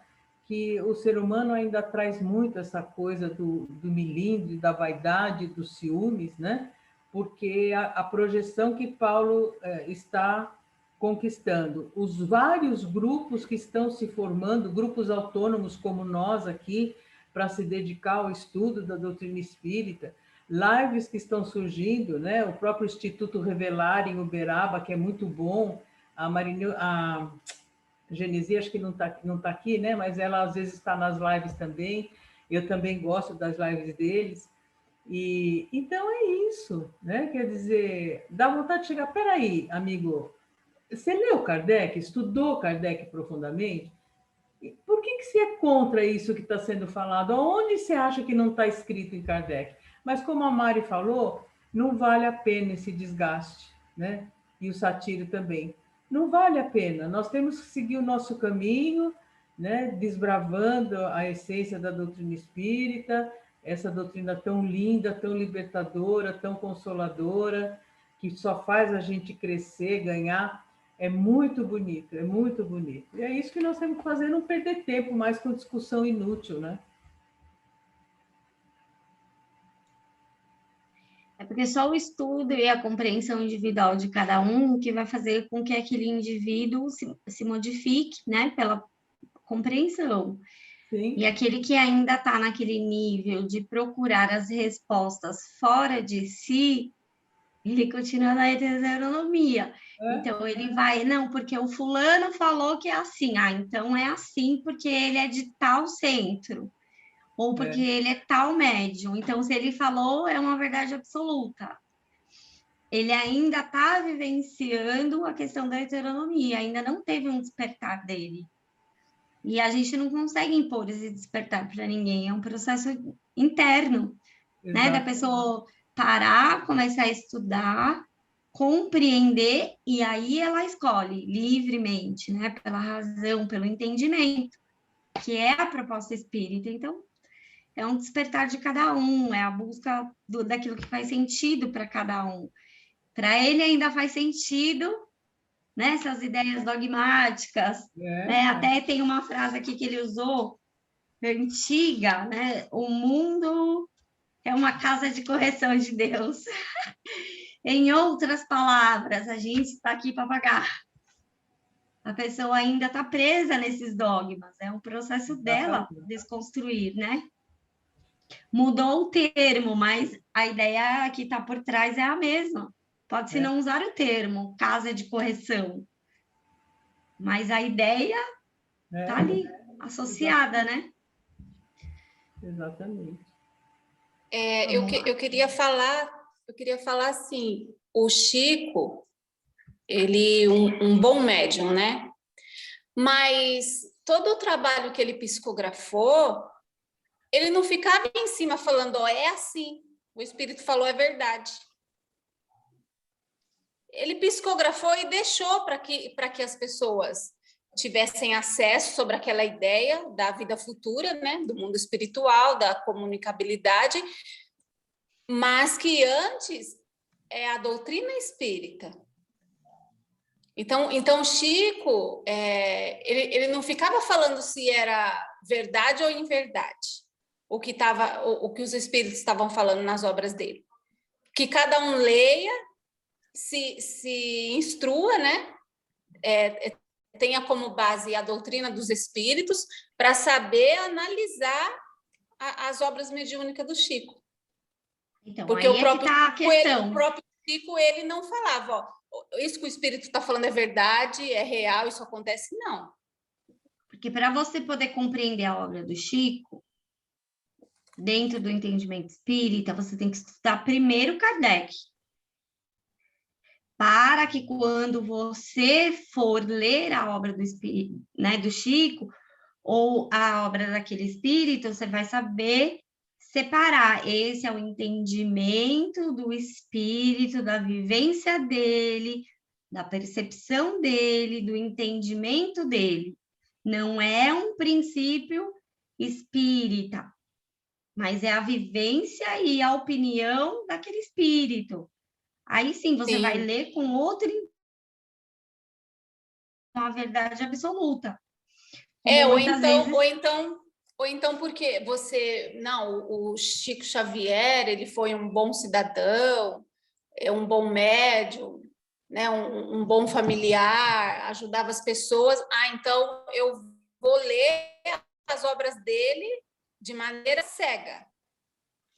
que o ser humano ainda traz muito essa coisa do milindre, da vaidade, dos ciúmes, né? Porque a projeção que Paulo está conquistando, os vários grupos que estão se formando, grupos autônomos como nós aqui, para se dedicar ao estudo da doutrina espírita, lives que estão surgindo, né? O próprio Instituto Revelar em Uberaba, que é muito bom, a Genesi, acho que não tá aqui, né? Mas ela às vezes está nas lives também. Eu também gosto das lives deles. E então é isso, né? Quer dizer, dá vontade de chegar. Peraí, amigo, você leu Kardec, estudou Kardec profundamente? Por que você é contra isso que está sendo falado? Onde você acha que não está escrito em Kardec? Mas como a Mari falou, não vale a pena esse desgaste, né? E o Satiro também. Não vale a pena. Nós temos que seguir o nosso caminho, né? Desbravando a essência da doutrina espírita, essa doutrina tão linda, tão libertadora, tão consoladora, que só faz a gente crescer, ganhar. É muito bonito, é muito bonito. E é isso que nós temos que fazer, não perder tempo mais com discussão inútil, né? É porque só o estudo e a compreensão individual de cada um que vai fazer com que aquele indivíduo se modifique, né, pela compreensão. Sim. E aquele que ainda está naquele nível de procurar as respostas fora de si, ele continua na heteronomia. Então, ele vai, não, porque o fulano falou que é assim. Ah, então é assim porque ele é de tal centro. Ou porque ele é tal médium. Então, se ele falou, é uma verdade absoluta. Ele ainda está vivenciando a questão da heteronomia, ainda não teve um despertar dele. E a gente não consegue impor esse despertar para ninguém, é um processo interno, né? Da pessoa parar, começar a estudar, compreender, e aí ela escolhe livremente, né? Pela razão, pelo entendimento, que é a proposta espírita. Então, é um despertar de cada um, é a busca daquilo que faz sentido para cada um. Para ele ainda faz sentido, né, essas ideias dogmáticas, né? Até tem uma frase aqui que ele usou, antiga, né? O mundo é uma casa de correção de Deus. Em outras palavras, a gente está aqui para pagar. A pessoa ainda está presa nesses dogmas, é um processo dela desconstruir, né? Mudou o termo, mas a ideia que está por trás é a mesma. Pode-se não usar o termo casa de correção, mas a ideia está ali, associada, né? Exatamente. Eu queria falar assim, o Chico, ele um bom médium, né? Mas todo o trabalho que ele psicografou, ele não ficava em cima falando, ó, é assim, o Espírito falou, é verdade. Ele psicografou e deixou para que as pessoas tivessem acesso sobre aquela ideia da vida futura, né, do mundo espiritual, da comunicabilidade, mas que antes é a doutrina espírita. Então Chico, ele não ficava falando se era verdade ou inverdade, o que os espíritos estavam falando nas obras dele. Que cada um leia, se instrua, né? Tenha como base a doutrina dos espíritos para saber analisar as obras mediúnicas do Chico. Então, porque aí é que tá a questão. O próprio Chico, ele não falava, ó, isso que o espírito está falando é verdade, é real, isso acontece, não. Porque para você poder compreender a obra do Chico, dentro do entendimento espírita, você tem que estudar primeiro Kardec. Para que quando você for ler a obra do espírito, né, do Chico, ou a obra daquele espírito, você vai saber separar. Esse é o entendimento do espírito, da vivência dele, da percepção dele, do entendimento dele. Não é um princípio espírita. mas é a vivência e a opinião daquele espírito. Aí sim, você vai ler com outra, com a verdade absoluta. Ou então porque o Chico Xavier, ele foi um bom cidadão, um bom médium, né, um bom familiar, ajudava as pessoas. Então eu vou ler as obras dele de maneira cega.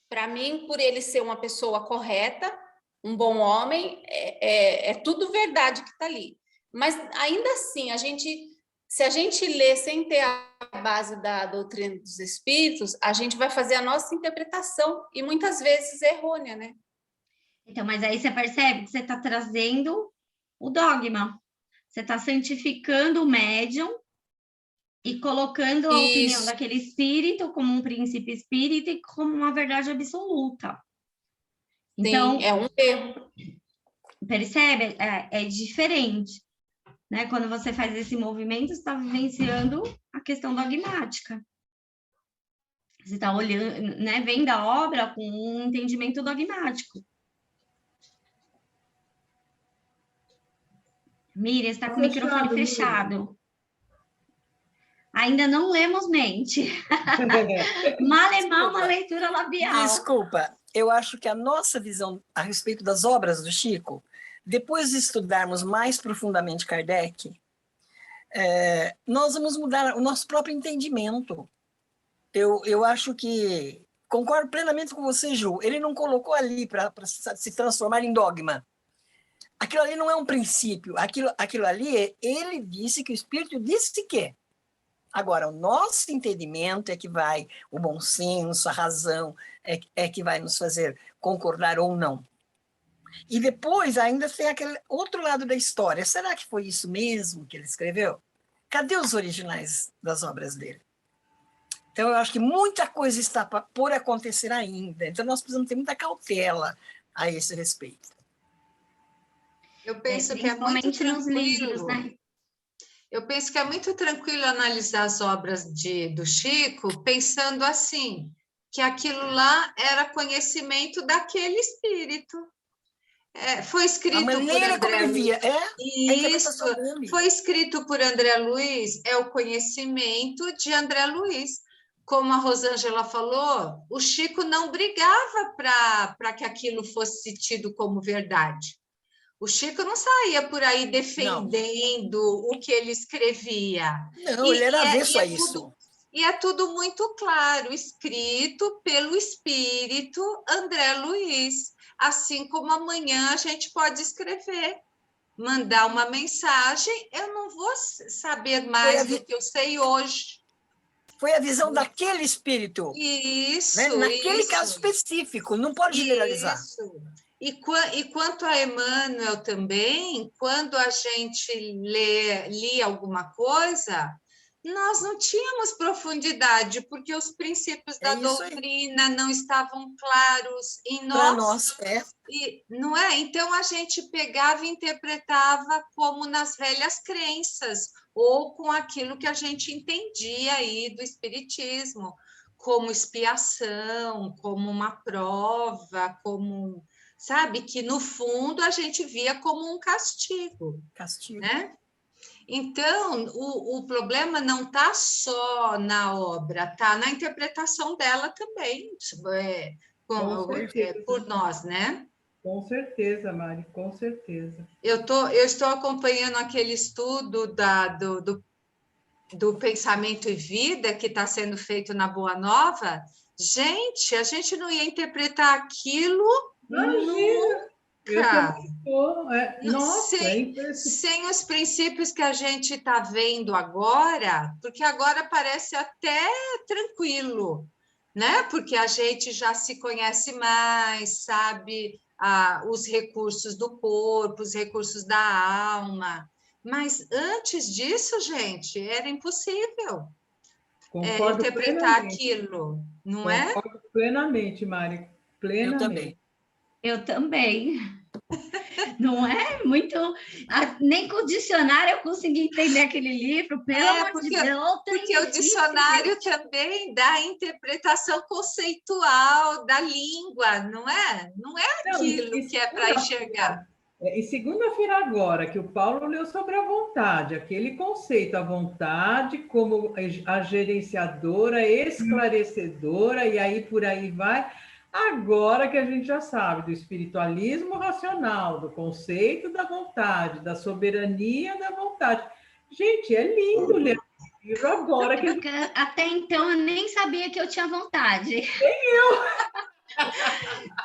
Para mim, por ele ser uma pessoa correta, um bom homem, é tudo verdade que está ali. Mas ainda assim, se a gente lê sem ter a base da doutrina dos espíritos, a gente vai fazer a nossa interpretação, e muitas vezes errônea, né? Então, mas aí você percebe que você está trazendo o dogma. Você está santificando o médium e colocando a opinião daquele espírito como um princípio espírita e como uma verdade absoluta. Então, sim, é um erro. Percebe? É diferente. Né? Quando você faz esse movimento, você está vivenciando a questão dogmática. Você está olhando, né, vendo a obra com um entendimento dogmático. Miriam, está com o microfone fechado. Ainda não lemos mente. Malemar uma leitura labial. Desculpa, eu acho que a nossa visão a respeito das obras do Chico, depois de estudarmos mais profundamente Kardec, nós vamos mudar o nosso próprio entendimento. Eu acho que, concordo plenamente com você, Ju, ele não colocou ali para se transformar em dogma. Aquilo ali não é um princípio, aquilo ali, ele disse que o Espírito disse que. Agora, o nosso entendimento é que vai, o bom senso, a razão, é que vai nos fazer concordar ou não. E depois ainda tem aquele outro lado da história. Será que foi isso mesmo que ele escreveu? Cadê os originais das obras dele? Então, eu acho que muita coisa está por acontecer ainda. Então, nós precisamos ter muita cautela a esse respeito. Eu penso que é muito tranquilo. Livros, né? Eu penso que é muito tranquilo analisar as obras do Chico, pensando assim, que aquilo lá era conhecimento daquele espírito. Foi escrito por André Luiz. Isso, foi escrito por André Luiz, é o conhecimento de André Luiz. Como a Rosângela falou, o Chico não brigava para que aquilo fosse tido como verdade. O Chico não saía por aí defendendo o que ele escrevia. Não, ele era avesso a isso. E é tudo muito claro, escrito pelo espírito André Luiz. Assim como amanhã a gente pode escrever, mandar uma mensagem, eu não vou saber mais do que eu sei hoje. Foi a visão daquele espírito. Isso. Né? Naquele caso específico, não pode generalizar. Isso. E quanto a Emmanuel também, quando a gente lia alguma coisa, nós não tínhamos profundidade, porque os princípios da doutrina não estavam claros em nós. Para nós, não é? Então, a gente pegava e interpretava como nas velhas crenças, ou com aquilo que a gente entendia aí do espiritismo, como expiação, como uma prova, como... Sabe? Que, no fundo, a gente via como um castigo. Né? Então, o problema não está só na obra, está na interpretação dela também, por nós, né? Com certeza, Mari, com certeza. Eu estou acompanhando aquele estudo do pensamento e vida que está sendo feito na Boa Nova. Gente, a gente não ia interpretar aquilo... Nunca. Sem os princípios que a gente está vendo agora, porque agora parece até tranquilo, né? Porque a gente já se conhece mais, sabe os recursos do corpo, os recursos da alma. Mas antes disso, gente, era impossível interpretar aquilo, não é? Concordo plenamente, Mari. Plenamente. Eu também. Não é muito... Nem com o dicionário eu consegui entender aquele livro, pelo amor de Deus. Porque o dicionário também dá a interpretação conceitual da língua, não é? Não é aquilo que é para enxergar. E segunda-feira agora, que o Paulo leu sobre a vontade, aquele conceito, a vontade como a gerenciadora, esclarecedora, e aí por aí vai. Agora que a gente já sabe do espiritualismo racional, do conceito da vontade, da soberania da vontade. Gente, é lindo ler esse livro agora. Até então eu nem sabia que eu tinha vontade. Nem eu!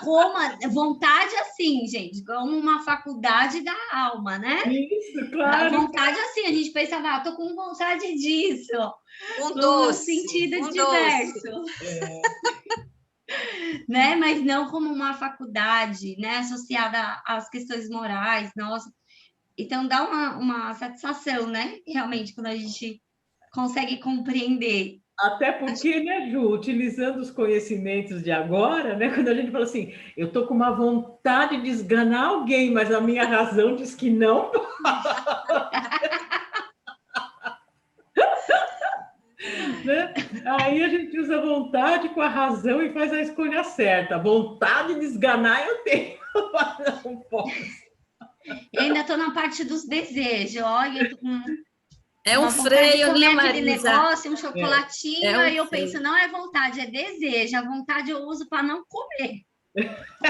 Como vontade assim, gente, como uma faculdade da alma, né? Isso, claro. A vontade assim, a gente pensava, tô com vontade disso. Um doce. Sentido diverso. Né? Mas não como uma faculdade, né? Associada às questões morais, nossa. Então dá uma satisfação, né? Realmente, quando a gente consegue compreender. Até porque, né, Ju, utilizando os conhecimentos de agora, né, quando a gente fala assim, eu tô com uma vontade de esganar alguém, mas a minha razão diz que não. Né? Aí a gente usa a vontade com a razão e faz a escolha certa. Vontade de esganar eu tenho, mas não posso. Eu ainda estou na parte dos desejos. Olha, eu tô com um freio, né, Marisa? Negócio, um chocolatinho, aí eu penso, não é vontade, é desejo. A vontade eu uso para não comer.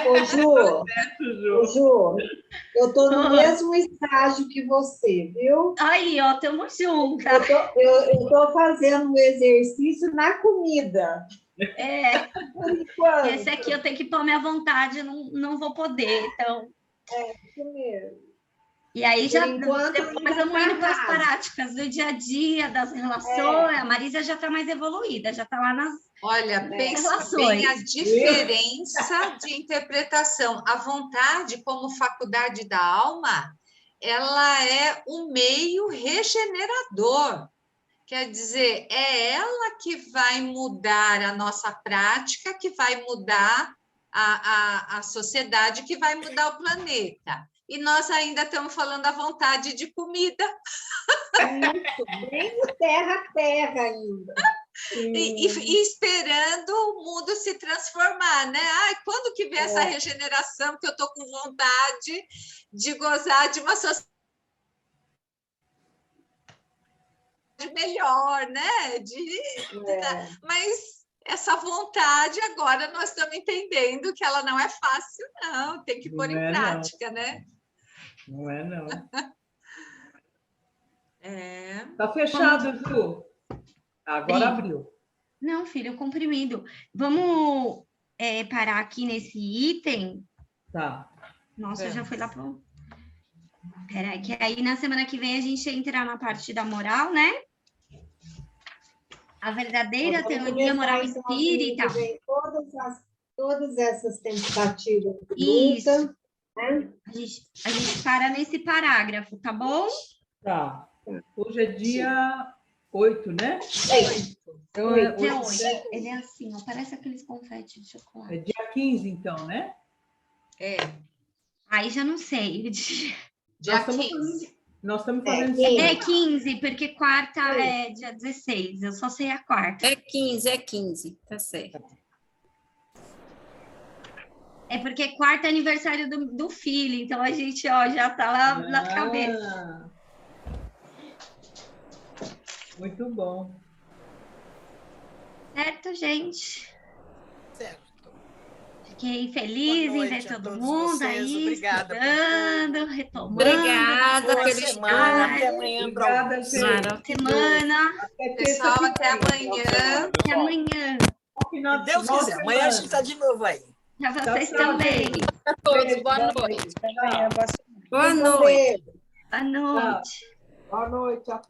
Ô, Ju, eu estou no mesmo estágio que você, viu? Aí, ó, estamos juntas. Eu estou fazendo um exercício na comida. Por enquanto. Esse aqui eu tenho que pôr minha vontade, não vou poder, então... isso mesmo. E aí, depois vamos indo para as práticas do dia a dia, das relações. A Marisa já está mais evoluída, já está lá nas Olha, pensa relações. bem a diferença de interpretação. A vontade, como faculdade da alma, ela é um meio regenerador. Quer dizer, é ela que vai mudar a nossa prática, que vai mudar a sociedade, que vai mudar o planeta. E nós ainda estamos falando da vontade de comida. Isso, bem no terra ainda. E esperando o mundo se transformar, né? Ai, quando que vem essa regeneração que eu estou com vontade de gozar de uma sociedade melhor, né? Mas essa vontade, agora nós estamos entendendo que ela não é fácil, não. Tem que pôr em prática, né? Não é, não. Tá fechado, Ju. Agora abriu. Não, filho, comprimido. Vamos parar aqui nesse item? Tá. Nossa, já foi lá pro... Peraí, que aí na semana que vem a gente entra na parte da moral, né? A verdadeira teoria moral espírita. Todas essas tentativas de luta. Isso. Né? A gente para nesse parágrafo, tá bom? Tá. Hoje é dia 8, né? Então, dia 8. Ele é assim, ó, parece aqueles confetes de chocolate. É dia 15, então, né? Aí já não sei. Dia 15. Nós estamos falando... É 15, porque quarta é dia 16. Eu só sei a quarta. É 15. Tá certo. É porque quarta é aniversário do filho, então a gente já tá lá na cabeça. Muito bom. Certo, gente? Certo. Fiquei feliz em ver todo mundo aí, estudando, retomando. Obrigada pela semana. Até amanhã. Obrigada, Semana. Pessoal, até amanhã. Até amanhã. Se Deus quiser. Amanhã a gente está de novo aí. Para vocês também. a todos. Boa noite. Até amanhã. Boa noite. Boa noite. Boa noite a todos.